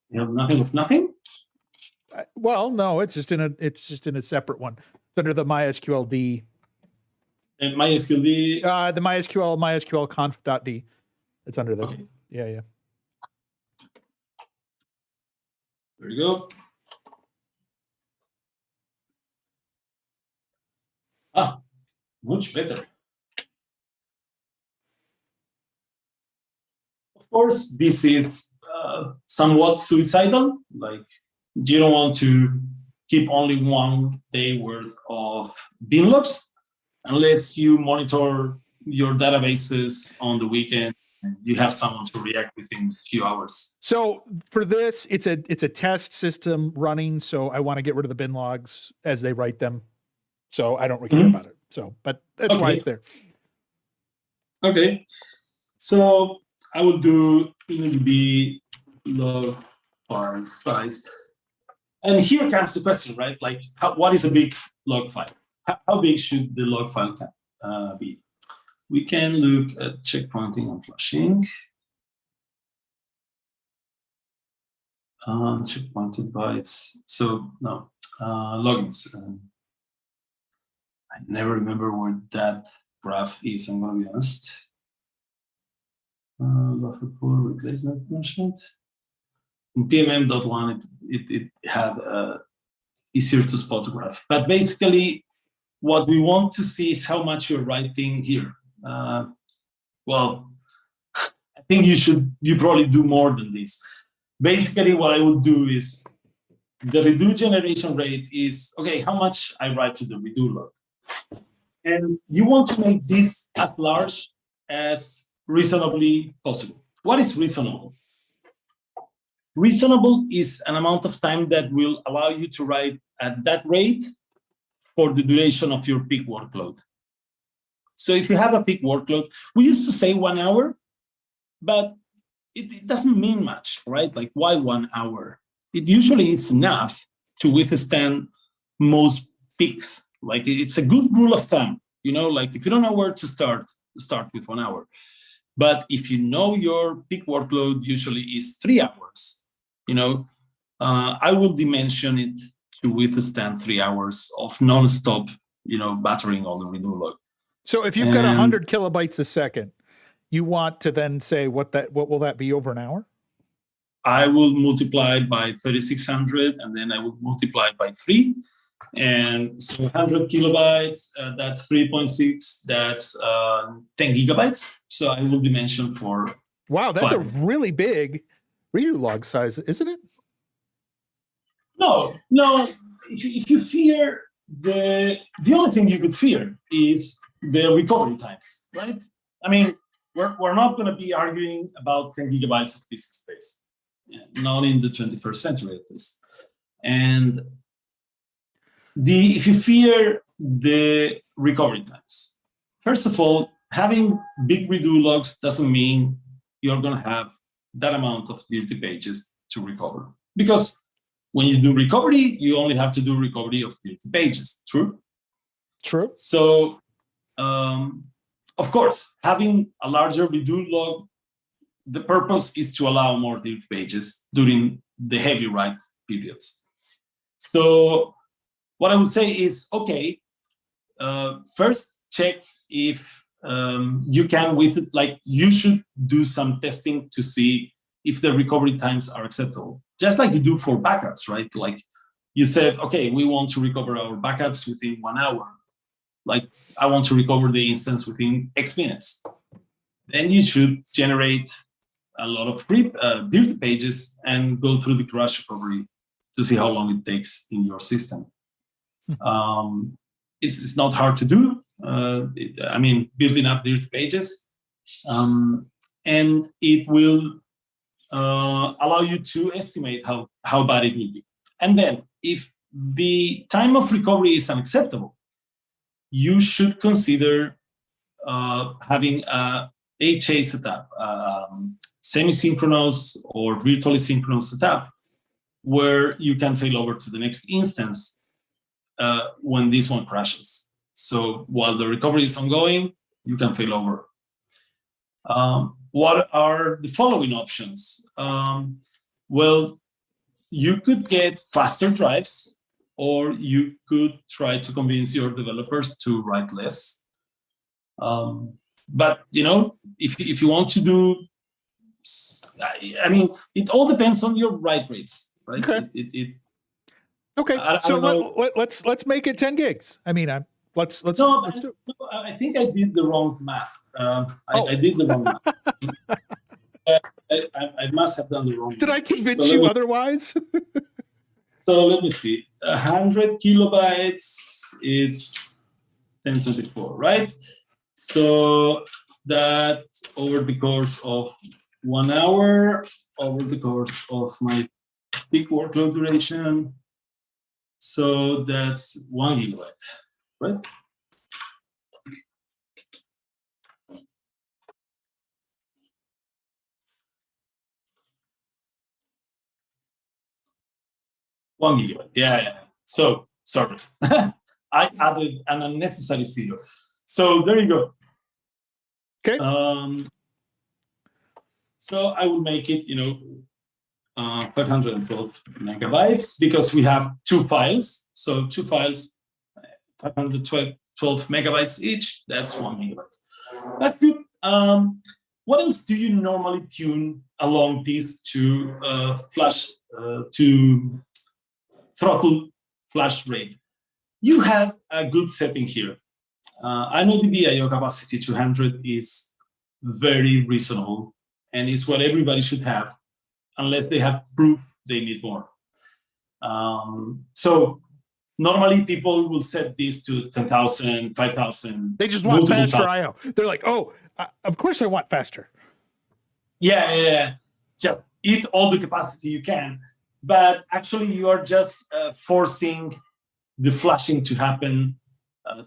You have nothing of nothing? Well, no, it's just in a separate one. It's under the MySQL D. And MySQL D. The MySQL conf.d. It's under the. Okay. Yeah. There you go. Ah, much better. Of course, this is somewhat suicidal. Like, you don't want to keep only 1 day worth of bin logs unless you monitor your databases on the weekend and you have someone to react within a few hours. So for this, it's a test system running. So I want to get rid of the bin logs as they write them. So I don't really care about it. So, but that's why it's there. Okay. So I will do InnoDB log file size. And here comes the question, right? Like, what is a big log file? How big should the log file be? We can look at checkpointing and flashing. Checkpointed bytes. So no, logins. I never remember where that graph is, I'm going to be honest. Buffer pool replacement management. In PMM.1, it had easier to spot graph. But basically, what we want to see is how much you're writing here. Well, I think you probably do more than this. Basically, what I will do is the redo generation rate is, okay, how much I write to the redo log. And you want to make this as large as reasonably possible. What is reasonable? Reasonable is an amount of time that will allow you to write at that rate for the duration of your peak workload. So if you have a peak workload, we used to say 1 hour, but it doesn't mean much, right? Like, why 1 hour? It usually is enough to withstand most peaks. Like, it's a good rule of thumb, you know, like if you don't know where to start with 1 hour. But if you know your peak workload usually is 3 hours, you know, I will dimension it to withstand 3 hours of non-stop, you know, battering all the redo log. So if you've got 100 kilobytes a second, you want to then say what will that be over an hour? I will multiply by 3,600, and then I will multiply by 3. And so 100 kilobytes, that's 3.6, that's 10 gigabytes. So I will dimension for. Wow, that's 5. a really big redo log size, isn't it? No. If you fear the only thing you could fear is the recovery times, right? I mean, we're not going to be arguing about 10 gigabytes of disk space, not in the 21st century at least. And if you fear the recovery times, first of all, having big redo logs doesn't mean you're going to have that amount of dirty pages to recover. Because when you do recovery, you only have to do recovery of dirty pages, true? True. So, of course, having a larger redo log, the purpose is to allow more dirty pages during the heavy write periods. So what I would say is, okay, first check if you can with it, like you should do some testing to see if the recovery times are acceptable. Just like you do for backups, right? Like you said, okay, we want to recover our backups within 1 hour. Like I want to recover the instance within X minutes. Then you should generate a lot of dirty pages and go through the crash recovery to see how long it takes in your system. It's not hard to do. I mean, building up dirty pages, and it will allow you to estimate how bad it will be. And then, if the time of recovery is unacceptable, you should consider having a HA setup, semi-synchronous or virtually synchronous setup, where you can fail over to the next instance when this one crashes. So while the recovery is ongoing, you can fail over. What are the following options? Well, you could get faster drives, or you could try to convince your developers to write less. But you know, if you want to do, I mean, it all depends on your write rates, right? Okay. Okay. So let's make it 10 gigs. I mean, let's do it. No, I think I did the wrong math. I did the wrong math. I must have done the wrong math. Did I convince you otherwise? So let me see. 100 kilobytes, it's 1024, right? So that over the course of 1 hour, over the course of my peak workload duration, so that's 1 gigabyte, right? One gigabyte, yeah. So, sorry. I added an unnecessary zero. So there you go. Okay. So I will make it, 512 megabytes because we have 2 files. So 2 files, 512 megabytes each. That's 1 megabyte. That's good. What else do you normally tune along these to to throttle flash rate? You have a good setting here. I know the I/O capacity 200 is very reasonable, and it's what everybody should have, unless they have proof they need more. So normally people will set this to 10,000, 5,000. They just want faster I/O. They're like, oh, of course I want faster. Yeah. Just eat all the capacity you can. But actually you are just forcing the flashing to happen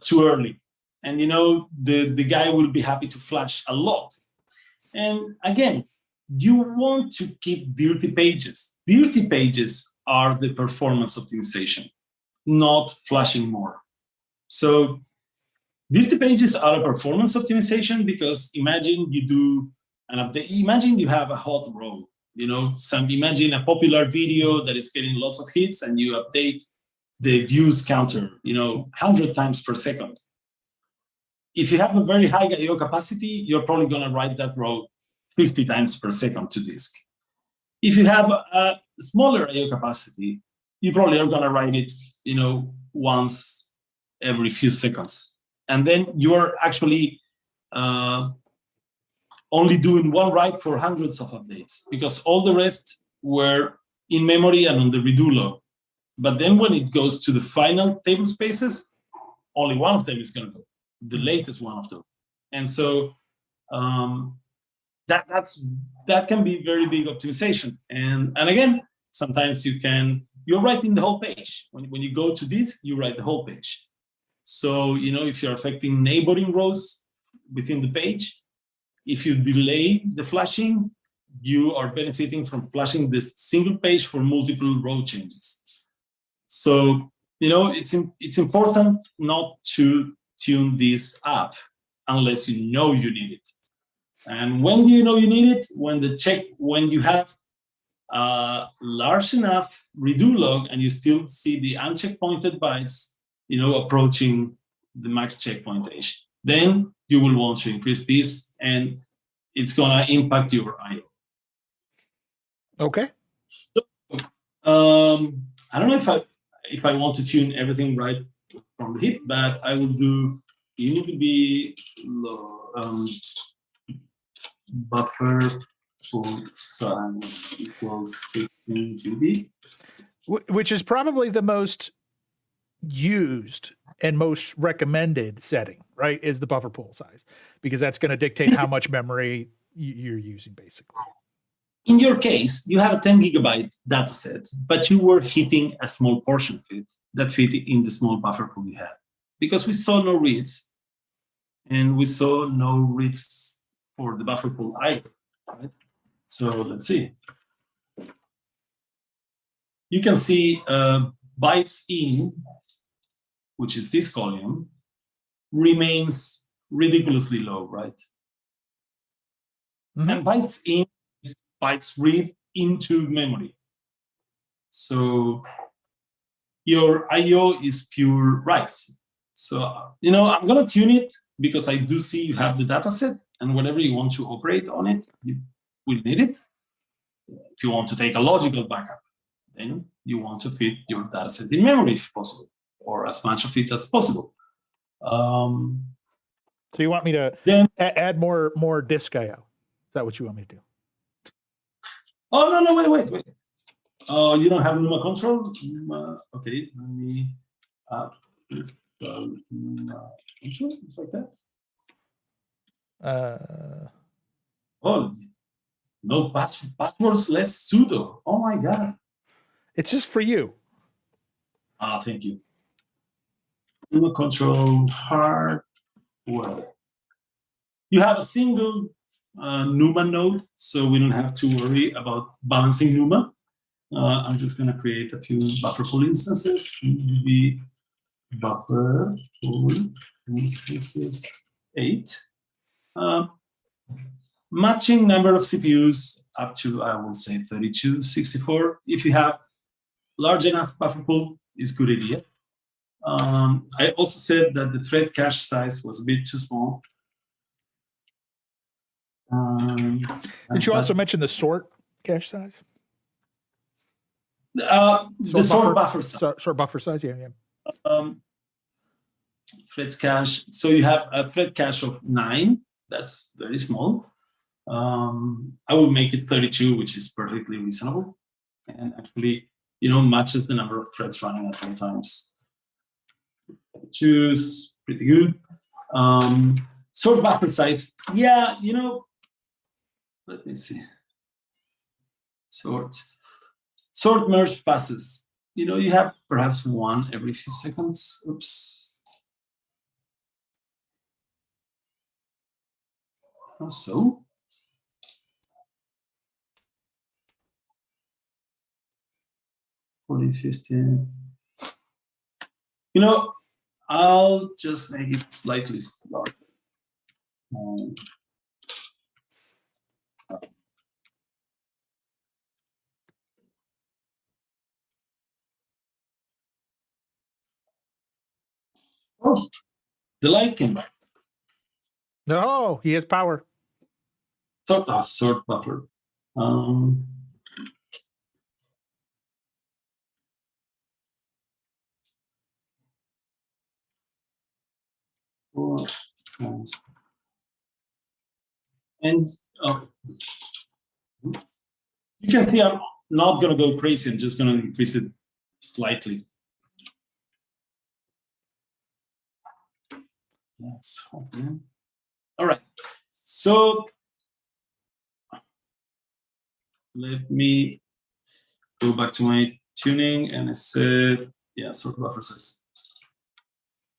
too early. And the guy will be happy to flash a lot. And again, you want to keep dirty pages. Dirty pages are the performance optimization, not flashing more. So dirty pages are a performance optimization because imagine you do an update. Imagine you have a hot row. Imagine a popular video that is getting lots of hits and you update the views counter, 100 times per second. If you have a very high I/O capacity, you're probably going to write that row 50 times per second to disk. If you have a smaller I/O capacity, you probably are going to write it, once every few seconds. And then you're actually only doing one write for hundreds of updates because all the rest were in memory and on the redo log. But then when it goes to the final table spaces, only one of them is going to go, the latest one of them. And so that can be very big optimization. And again, sometimes you're writing the whole page. When you go to disk, you write the whole page. So, if you're affecting neighboring rows within the page, if you delay the flashing, you are benefiting from flashing this single page for multiple row changes. So, it's important not to tune this up unless you know you need it. And when do you know you need it? When you have a large enough redo log and you still see the uncheckpointed bytes, approaching the max checkpoint age. Then you will want to increase this, and it's gonna impact your I/O. Okay. So, I don't know if I want to tune everything right from the hit, but I will do. You need to be buffer full size equals 16 GB. Which is probably the most used and most recommended setting, right? Is the buffer pool size, because that's going to dictate how much memory you're using, basically. In your case, you have a 10 gigabyte data set, but you were hitting a small portion of it that fit in the small buffer pool you had, because we saw no reads, and we saw no reads for the buffer pool either. Right? So let's see. You can see bytes in, which is this column, remains ridiculously low, right? Mm-hmm. And bytes in is bytes read into memory. So your IO is pure writes. So, I'm going to tune it because I do see you have the data set, and whenever you want to operate on it, you will need it. If you want to take a logical backup, then you want to fit your data set in memory if possible, or as much of it as possible. So you want me to add more disk IO? Is that what you want me to do? Oh, no, wait. You don't have NUMA control? Okay, let me add this NUMA control, it's like that. Oh, no passwords, less sudo. Oh my God. It's just for you. Thank you. NUMA control hardware. You have a single NUMA node, so we don't have to worry about balancing NUMA. I'm just going to create a few buffer pool instances. Maybe buffer pool instances 8. Matching number of CPUs up to, I will say, 32, 64. If you have large enough buffer pool, is good idea. I also said that the thread cache size was a bit too small. Did you also mention the sort cache size? The sort buffer size. Sort buffer size, yeah. Threads cache. So you have a thread cache of 9. That's very small. I will make it 32, which is perfectly reasonable, and actually, matches the number of threads running at all times. 32 is pretty good. Sort buffer size. Yeah, let me see. Sort merge passes. You have perhaps one every few seconds. Oops. So. $40, $15. I'll just make it slightly larger. Oh, the light came back. No, he has power. Sort buffer. And you can see I'm not going to go crazy. I'm just going to increase it slightly. That's happening. All right. So let me go back to my tuning, and I said, sort buffer size.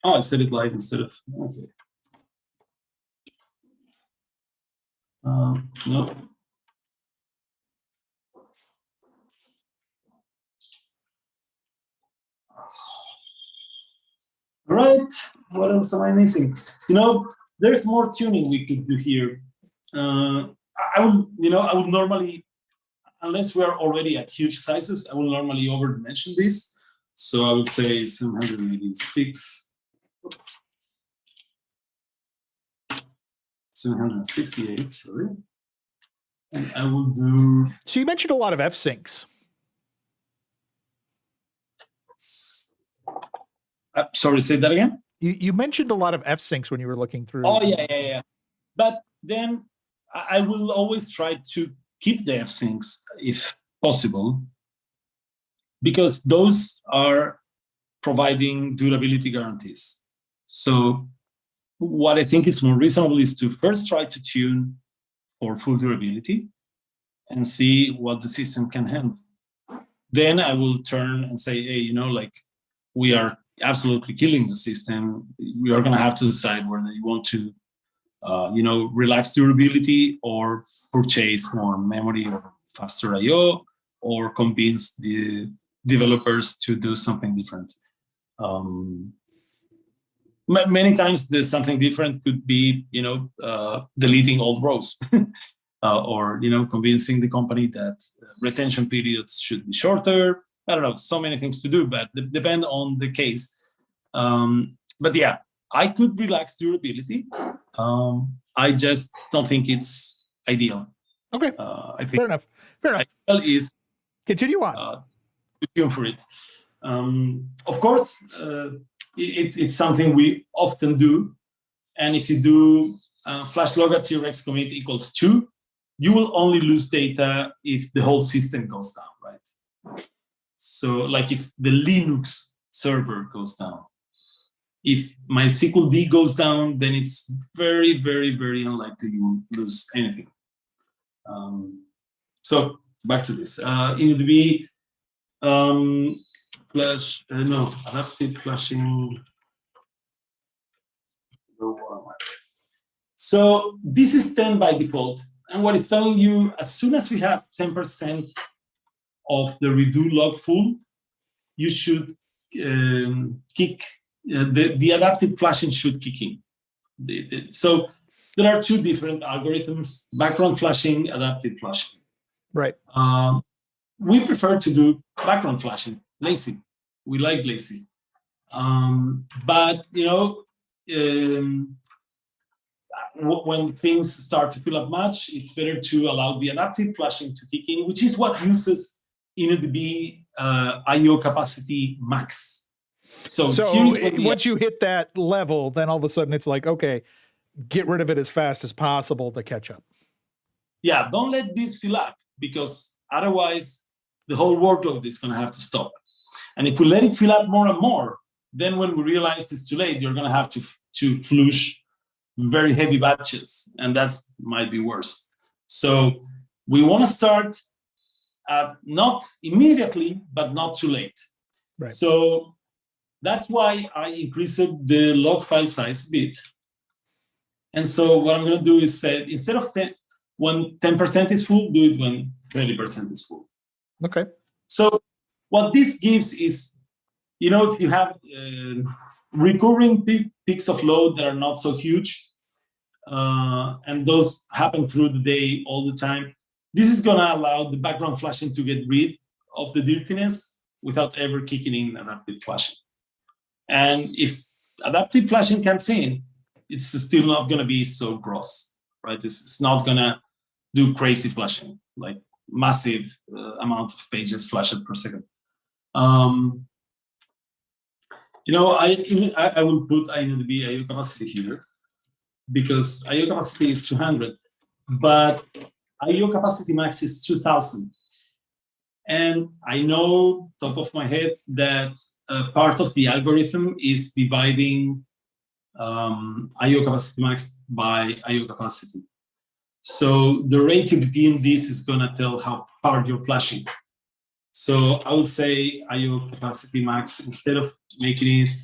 Oh, I said it live instead of, okay. No. All right, what else am I missing? There's more tuning we could do here. I would normally, unless we're already at huge sizes, I will normally over-dimension this. So I would say 786. 768, sorry. And I will do. So you mentioned a lot of F-syncs. Sorry, say that again? You mentioned a lot of F-syncs when you were looking through. Oh, yeah. But then I will always try to keep the fsinks if possible, because those are providing durability guarantees. So what I think is more reasonable is to first try to tune for full durability and see what the system can handle. Then I will turn and say, hey, you know, like, we are absolutely killing the system. We are going to have to decide whether you want to, you know, relax durability or purchase more memory or faster I/O, or convince the developers to do something different. Many times, there's something different could be, you know, deleting old rows, or, you know, convincing the company that retention periods should be shorter. I don't know, so many things to do, but depend on the case. But yeah, I could relax durability. I just don't think it's ideal. Okay, I think fair enough. Fair enough. ideal is Continue on. to tune for it. Of course, it's something we often do. And if you do flash log at TRX commit equals 2, you will only lose data if the whole system goes down, right? So like if the Linux server goes down, if MySQL goes down, then it's very, very, very unlikely you will lose anything. So back to this. InnoDB flash, no, adaptive flashing. So this is 10 by default. And what it's telling you, as soon as we have 10% of the redo log full, you should kick, the adaptive flashing should kick in. So there are two different algorithms: background flashing, adaptive flashing. Right. We prefer to do background flashing, lazy. We like lazy. But, you know, when things start to fill up much, it's better to allow the adaptive flashing to kick in, which is what uses InnoDB I/O capacity max. So once you hit that level, then all of a sudden it's like, okay, get rid of it as fast as possible to catch up. Yeah, don't let this fill up, because otherwise the whole workload is going to have to stop. And if we let it fill up more and more, then when we realize it's too late, you're going to have to flush very heavy batches, and that might be worse. So we want to start not immediately, but not too late. Right. So that's why I increased the log file size a bit. And so what I'm going to do is say, instead of 10, when 10% is full, do it when 20% is full. Okay. So what this gives is, you know, if you have recurring peaks of load that are not so huge, and those happen through the day all the time, this is going to allow the background flashing to get rid of the dirtiness without ever kicking in adaptive flashing. And if adaptive flashing comes in, it's still not going to be so gross, right? It's not going to do crazy flashing, like massive amount of pages flashed per second. You know, I will put InnoDB I/O capacity here, because I/O capacity is 200, but I/O capacity max is 2000. And I know, top of my head, that part of the algorithm is dividing I/O capacity max by I/O capacity. So the ratio between this is going to tell how hard you're flashing. So I would say I/O capacity max, instead of making it,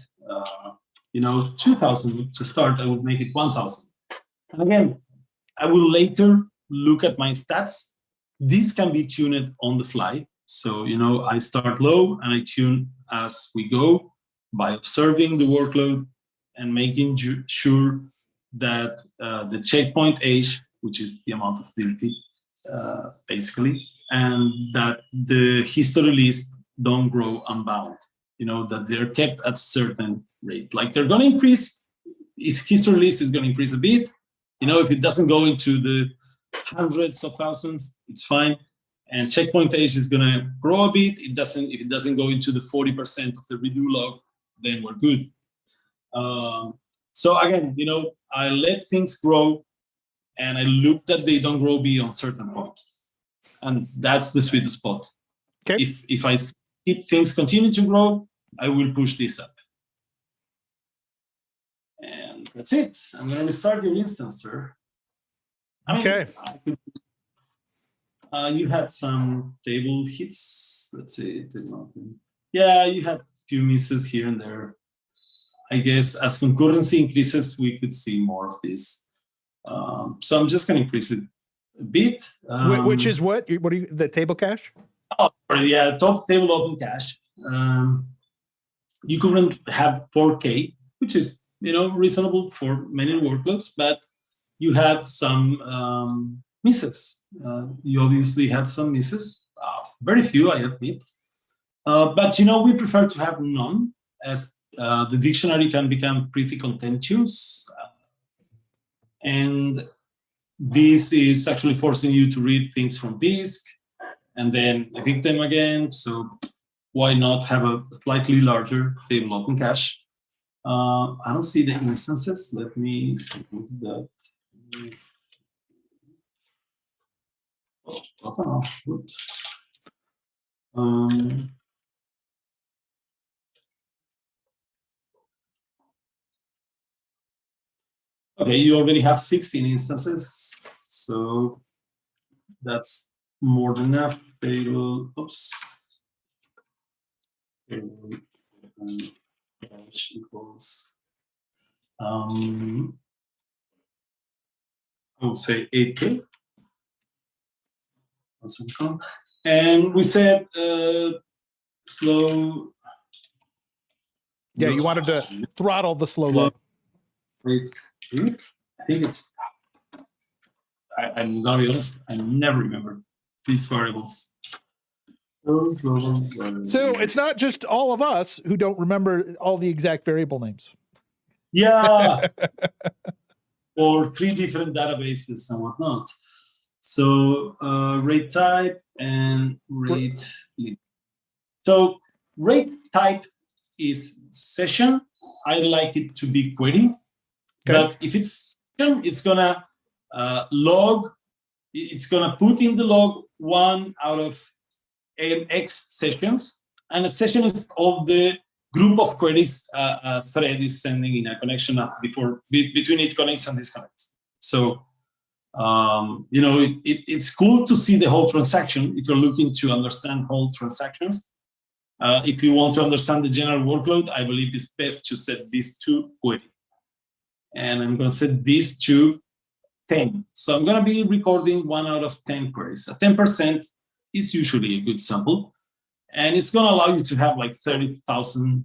you know, 2000 to start, I would make it 1000. And again, I will later look at my stats. This can be tuned on the fly. So, you know, I start low and I tune as we go by observing the workload and making sure that the checkpoint age, which is the amount of dirty, basically, and that the history list don't grow unbound, you know, that they're kept at a certain rate. Like they're going to increase, history list is going to increase a bit. You know, if it doesn't go into the hundreds of thousands, it's fine. And checkpoint age is going to grow a bit. If it doesn't go into the 40% of the redo log, then we're good. So again, you know, I let things grow and I look that they don't grow beyond certain points. And that's the sweet spot. Okay. If I see things continue to grow, I will push this up. And that's it. I'm going to restart your instance, sir. Okay. You had some table hits. Let's see. Yeah, you had a few misses here and there. I guess as concurrency increases, we could see more of this. So I'm just going to increase it a bit. Which is what? What are you? The table cache? Oh, sorry, yeah, top table open cache. You couldn't have 4K, which is reasonable for many workloads, but you had some misses. You obviously had some misses, very few, I admit. But we prefer to have none, as the dictionary can become pretty contentious, and this is actually forcing you to read things from disk and then evict them again. So why not have a slightly larger table open cache? I don't see the instances. Let me remove that. Okay, you already have 16 instances, so that's more than enough. Table, oops. Table cache equals. I would say 8K. And we said slow. Yeah, you wanted to throttle the slow load. Wait, I think it's. I'm gonna be honest. I never remember these variables. So it's not just all of us who don't remember all the exact variable names. Yeah. Or 3 different databases and whatnot. So rate type and rate length. So rate type is session. I like it to be query. Okay. But if it's session, it's gonna log. It's gonna put in the log 1 out of X sessions, and a session is all the group of queries a thread is sending in a connection up between it connects and disconnects. So it's cool to see the whole transaction if you're looking to understand whole transactions. If you want to understand the general workload, I believe it's best to set these to query. And I'm going to set these to 10. So I'm going to be recording 1 out of 10 queries. 10% is usually a good sample. And it's going to allow you to have like 30,000,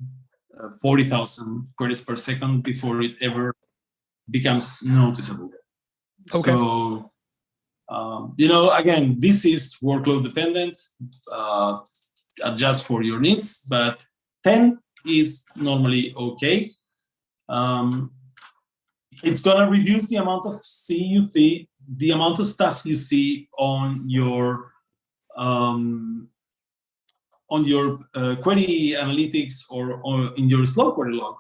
40,000 queries per second before it ever becomes noticeable. Okay. So, again, this is workload dependent. Adjust for your needs, but 10 is normally okay. It's going to reduce the amount of CUC, the amount of stuff you see on your query analytics or in your slow query log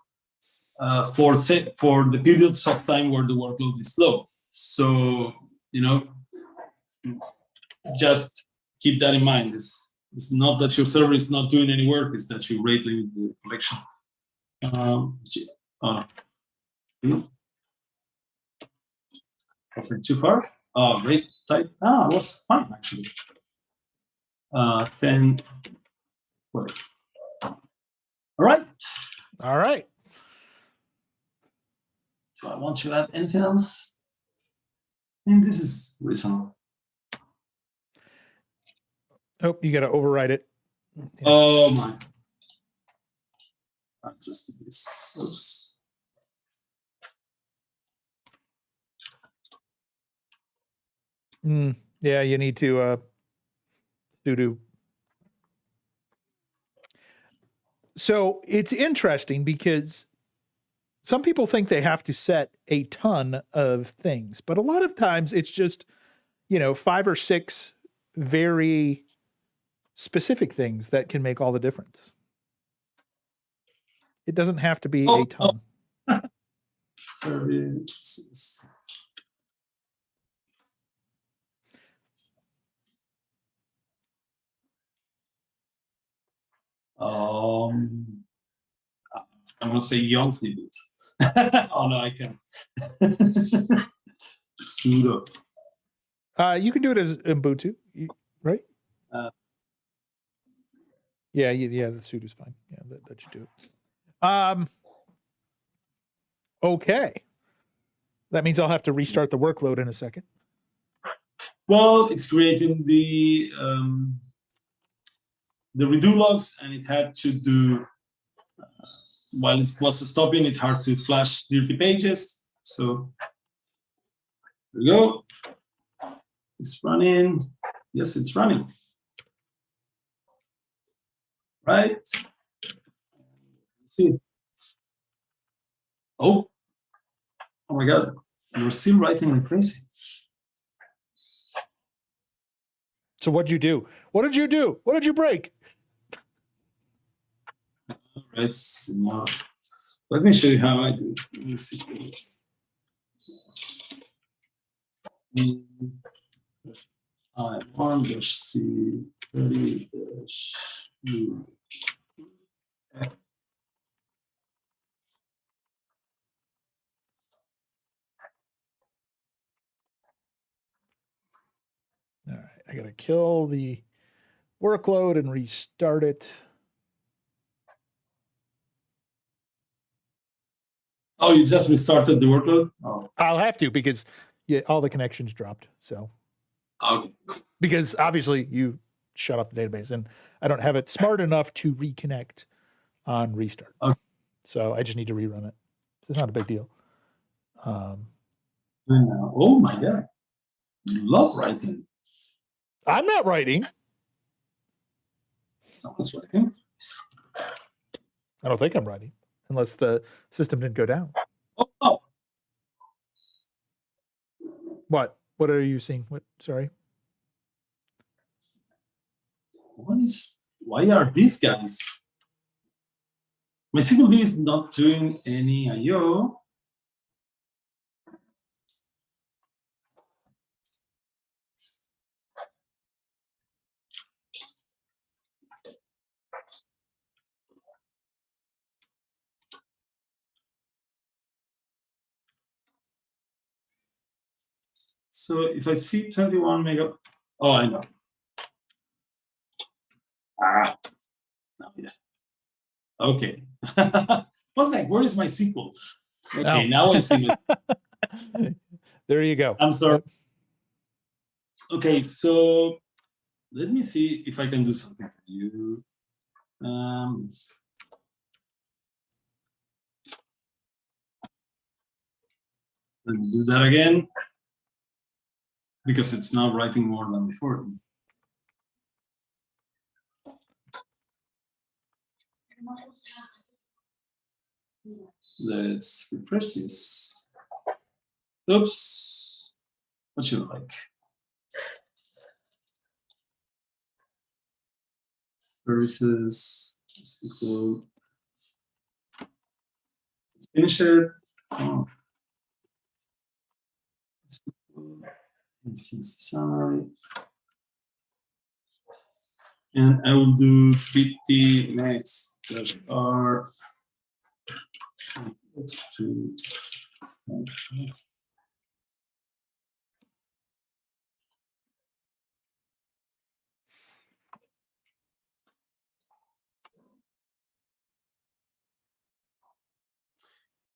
for the periods of time where the workload is slow. So, just keep that in mind. It's not that your server is not doing any work, it's that you rate limit the collection. Was it too far? Rate type. It was fine actually. 10. Wait. All right. All right. Do I want to add anything else? I think this is reasonable. Oh, you got to override it. Yeah. Oh my. I just did this. Oops. Yeah, you need to sudo. So it's interesting because some people think they have to set a ton of things, but a lot of times it's just, 5 or 6 very specific things that can make all the difference. It doesn't have to be a ton. Sorry. I'm gonna say Yonkovit. Oh no, I can't. Sudo. You can do it as Ubuntu, right? Yeah, the sudo's fine. Yeah, that should do it. Okay. That means I'll have to restart the workload in a second. Well, it's creating the redo logs, and it had to do while it was stopping. It had to flash dirty pages. So there we go. It's running. Yes, it's running. Right. Let's see. Oh my God, you're still writing like crazy. So what'd you do? What did you do? What did you break? Right. So let me show you how I do it. Let me see. I1-C 30-U. All right, I gotta kill the workload and restart it. Oh, you just restarted the workload? Oh, I'll have to because all the connections dropped. So okay. because obviously you shut off the database and I don't have it smart enough to reconnect on restart. Okay. So I just need to rerun it. It's not a big deal. Oh my God, you love writing. I'm not writing. Someone's writing. I don't think I'm writing unless the system didn't go down. Oh. What? What are you seeing? What? Sorry. Why are these guys? MySQL is not doing any IO. So if I see 21 mega, oh, I know. No, yeah. Okay. What's that? Where is my SQL? Okay, now I see it. There you go. I'm sorry. Okay, so let me see if I can do something for you. Let me do that again because it's now writing more than before. Let's refresh this. Oops. What should I like? Services. SQL. Let's finish it. Oh. Instance summary. And I will do pt next r. Let's do.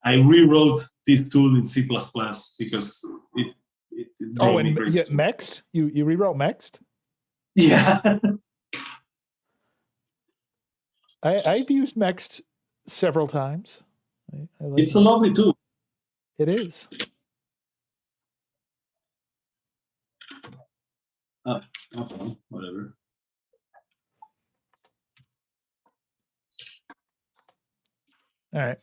I rewrote this tool in C++ because it drove me crazy. Mext? You rewrote Mext? Yeah. I've used Mext several times. I like it's a lovely tool. It is. Okay, whatever. All right.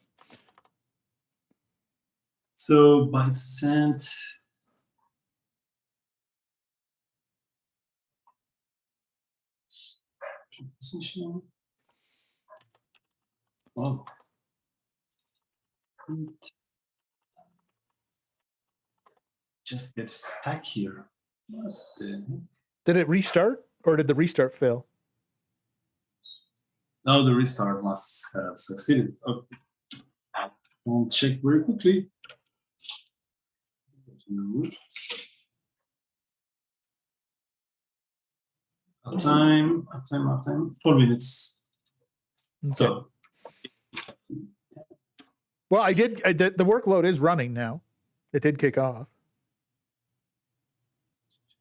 So bytes sent. Position. Oh. Just get stuck here. What the heck? Did it restart or did the restart fail? Now the restart must have succeeded. Okay. I'll check very quickly. Uptime. 4 minutes. Okay. So. Well, I did. The workload is running now. It did kick off.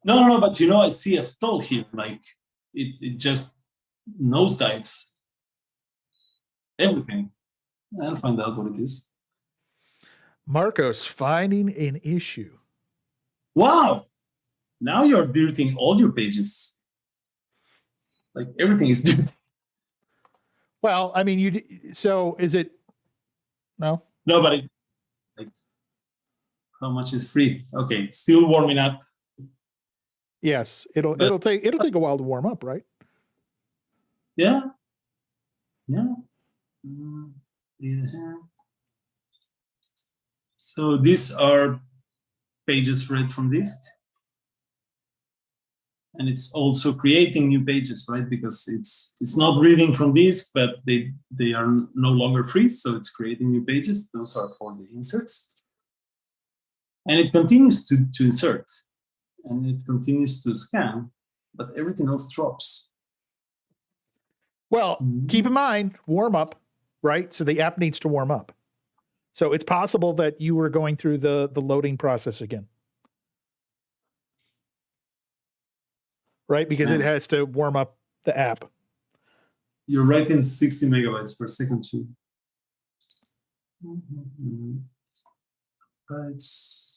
No, but you know, I see a stall here. Like it just nosedives everything. I'll find out what it is. Marcos finding an issue. Wow! Now you're deleting all your pages. Like everything is dirty. Well, I mean, so is it? No. No, but like how much is free? Okay, it's still warming up. Yes, it'll take a while to warm up, right? Yeah. So these are pages read from this. And it's also creating new pages, right? Because it's not reading from this, but they are no longer free, so it's creating new pages. Those are for the inserts. And it continues to insert, and it continues to scan, but everything else drops. Well, keep in mind, warm up, right? So the app needs to warm up. So it's possible that you were going through the loading process again. Right? Because it has to warm up the app. You're writing 60 megabytes per second too. Bytes.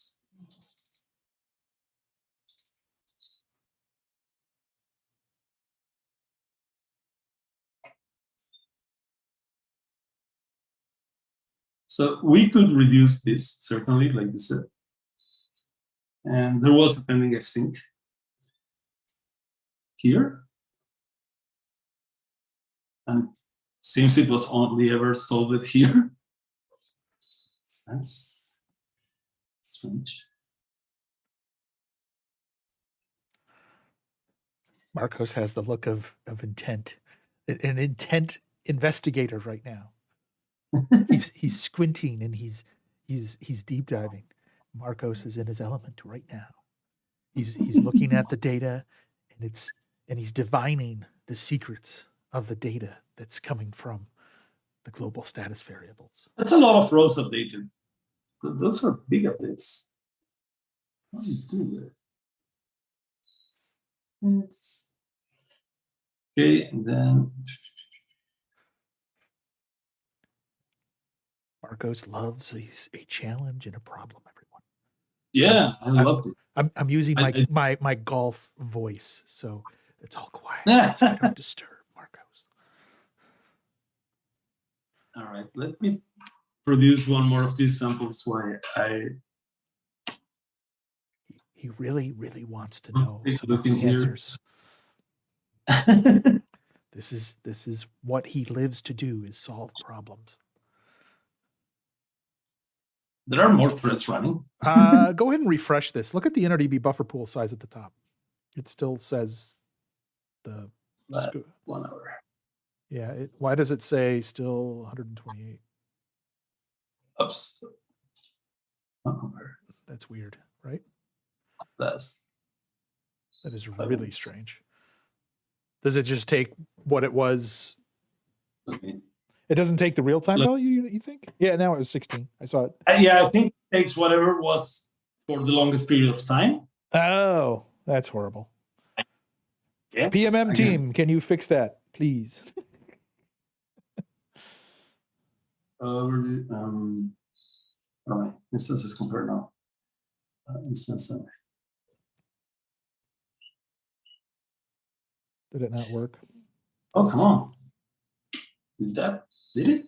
So we could reduce this, certainly, like you said. And there was a pending fsync here. And it seems it was only ever solved here. That's strange. Marcos has the look of intent, an intent investigator right now. he's squinting and he's deep diving. Marcos is in his element right now. He's looking at the data, and he's divining the secrets of the data that's coming from the global status variables. That's a lot of rows updated. Those are big updates. What do you do there? It's okay, and then Marcos loves a challenge and a problem, everyone. yeah, I loved it. I'm using my golf voice, so it's all quiet so I don't disturb Marcos. All right, let me produce one more of these samples why He really, really wants to know some of looking the here. answers. This is what he lives to do, is solve problems. There are more threads running. Go ahead and refresh this. Look at the InterDB buffer pool size at the top. It still says the 1 hour. Yeah. Why does it say still 128? Oops. 1 hour. That's weird, right? That is really strange. Does it just take what it was? Okay. It doesn't take the real-time value, you think? Yeah, now it was 16. I saw it. Yeah, I think it takes whatever was for the longest period of time. Oh, that's horrible. Yes, PMM team, can you fix that, please? All right, instances compared now. Instance summary. Did it not work? Oh, come on. Did it?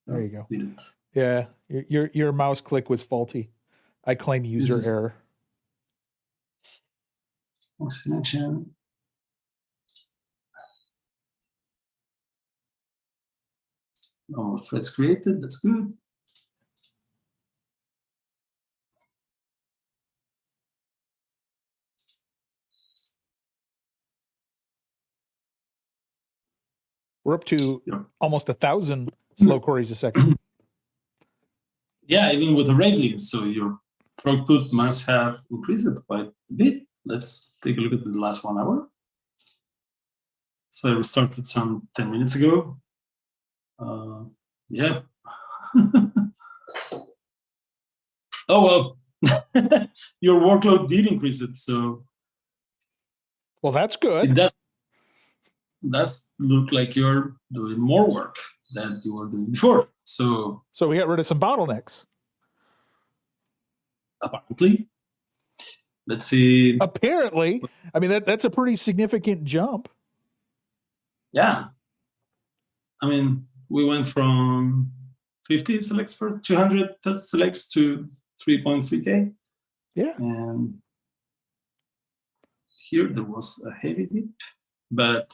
There you go. Did it? Yeah, your mouse click was faulty. I claim user error. Connection. No more threads created. That's good. We're up to Yeah. almost 1,000 slow queries a second. Yeah, even with the rate limits. So your throughput must have increased quite a bit. Let's take a look at the last 1 hour. So I restarted some 10 minutes ago. Yeah. Oh, well, your workload did increase it. So Well, that's it good. does look like you're doing more work than you were doing before. So So we got rid of some bottlenecks. apparently, let's see. Apparently, I mean, that's a pretty significant jump. Yeah. I mean, we went from 50 selects per 200 selects to 3.3K. Yeah. And here there was a heavy dip, but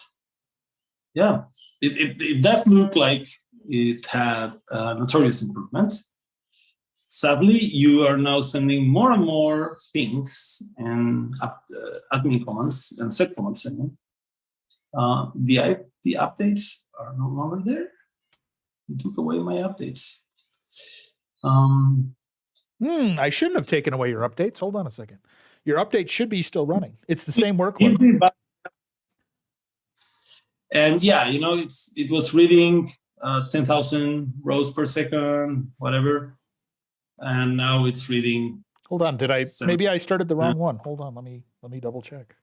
yeah, it does look like it had a notorious improvement. Sadly, you are now sending more and more pings and admin commands and set commands. The updates are no longer there. You took away my updates. I shouldn't have taken away your updates. Hold on a second. Your update should be still running. It's the same workload. And yeah, you know, it was reading 10,000 rows per second, whatever. And now it's reading. Hold on. Maybe I started the wrong one. Hold on. Let me double check.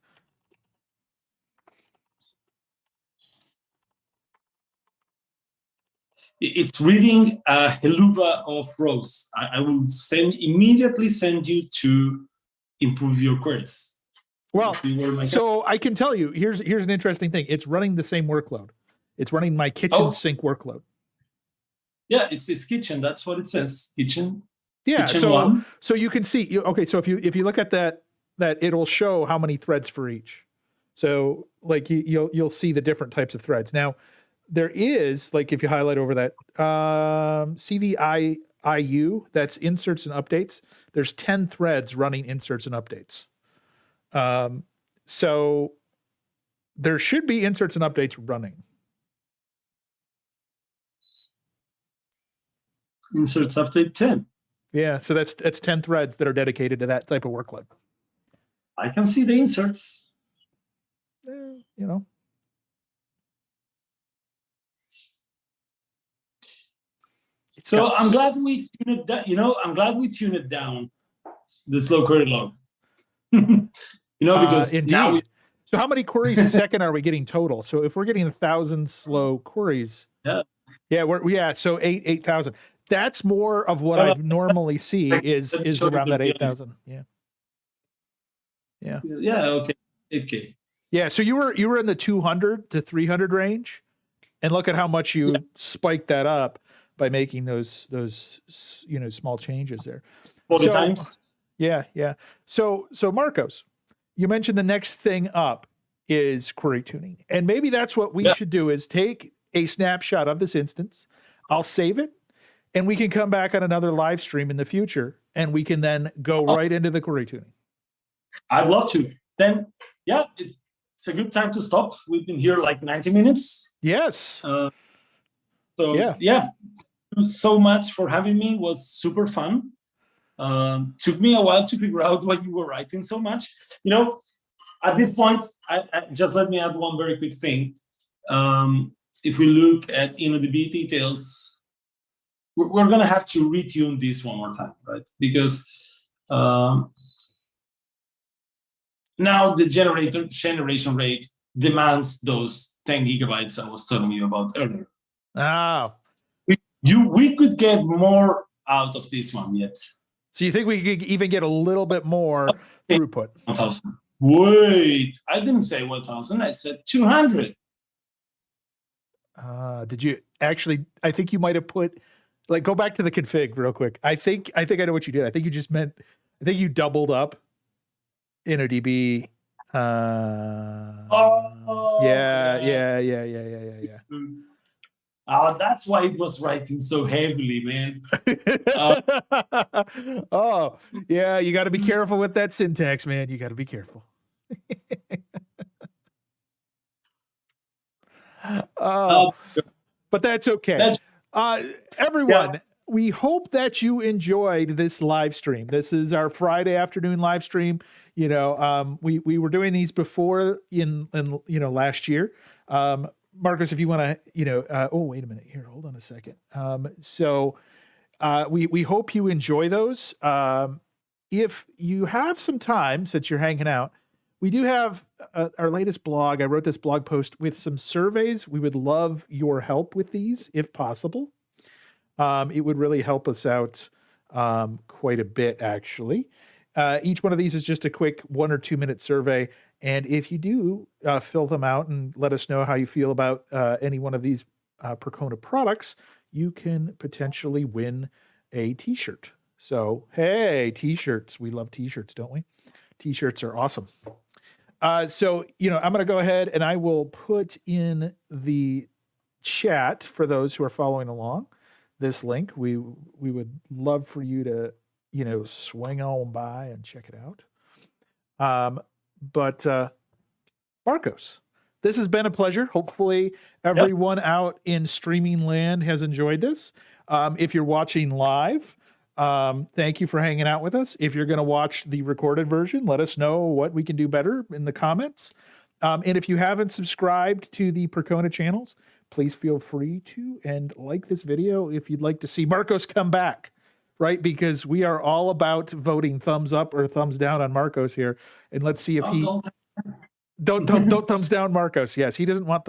It's reading a helluva of rows. I will immediately send you to improve your queries. Well, so I can tell you, here's an interesting thing. It's running the same workload. It's running my kitchen sink workload. Yeah, it's kitchen. That's what it says. Kitchen. Yeah. Kitchen one. So you can see. Okay. So if you look at that it'll show how many threads for each. So like you'll see the different types of threads. Now there is, like, if you highlight over that, see the IU, that's inserts and updates. There's 10 threads running inserts and updates. So there should be inserts and updates running. Inserts update 10. Yeah, so that's 10 threads that are dedicated to that type of workload. I can see the inserts. You know. So I'm glad we tuned it down. You know, I'm glad we tuned it down, the slow query log. You know, because indeed. So how many queries a second are we getting total? So if we're getting 1,000 slow queries, so 8,000. That's more of what I normally see is around that 8,000. Yeah. Okay. Yeah. So you were in the 200 to 300 range, and look at how much you spiked that up by making those small changes there. 40 times. Yeah. So Marcos, you mentioned the next thing up is query tuning, and maybe that's what we should do is take a snapshot of this instance. I'll save it, and we can come back on another live stream in the future, and we can then go right into the query tuning. I'd love to. Then, it's a good time to stop. We've been here like 90 minutes. Yes. So much for having me. It was super fun. Took me a while to figure out why you were writing so much. You know, at this point, I just let me add one very quick thing. If we look at InnoDB details, we're going to have to retune this one more time, right? Because now the generation rate demands those 10 gigabytes I was telling you about earlier. Oh. We could get more out of this one yet. So you think we could even get a little bit more throughput? 1,000. Wait, I didn't say 1,000. I said 200. Did you actually? I think you might have put, like, go back to the config real quick. I think I know what you did. I think you just meant, I think you doubled up InnoDB. Yeah. That's why it was writing so heavily, man. Oh, yeah. You got to be careful with that syntax, man. You got to be careful. Oh, but that's okay. That's Everyone, we hope that you enjoyed this live stream. This is our Friday afternoon live stream. You know, we were doing these before in last year. Marcus, if you want to, oh, wait a minute here. Hold on a second. We hope you enjoy those. If you have some time, since you're hanging out, we do have our latest blog. I wrote this blog post with some surveys. We would love your help with these, if possible. It would really help us out quite a bit, actually. Each one of these is just a quick 1 or 2 minute survey. And if you do fill them out and let us know how you feel about any one of these Percona products, you can potentially win a t-shirt. So, hey, t-shirts. We love t-shirts, don't we? T-shirts are awesome. I'm going to go ahead and I will put in the chat for those who are following along this link. We would love for you to, swing on by and check it out. But Marcos, this has been a pleasure. Hopefully everyone out in streaming land has enjoyed this. If you're watching live, thank you for hanging out with us. If you're going to watch the recorded version, let us know what we can do better in the comments. And if you haven't subscribed to the Percona channels, please feel free to, and like this video if you'd like to see Marcos come back, right? Because we are all about voting thumbs up or thumbs down on Marcos here. And let's see if don't thumbs down Marcos. Yes, he doesn't want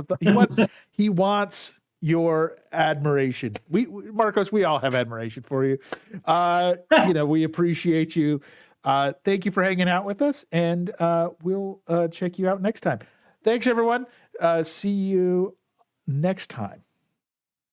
he wants your admiration. Marcos, we all have admiration for you. We appreciate you. Thank you for hanging out with us, and we'll check you out next time. Thanks, everyone. See you next time.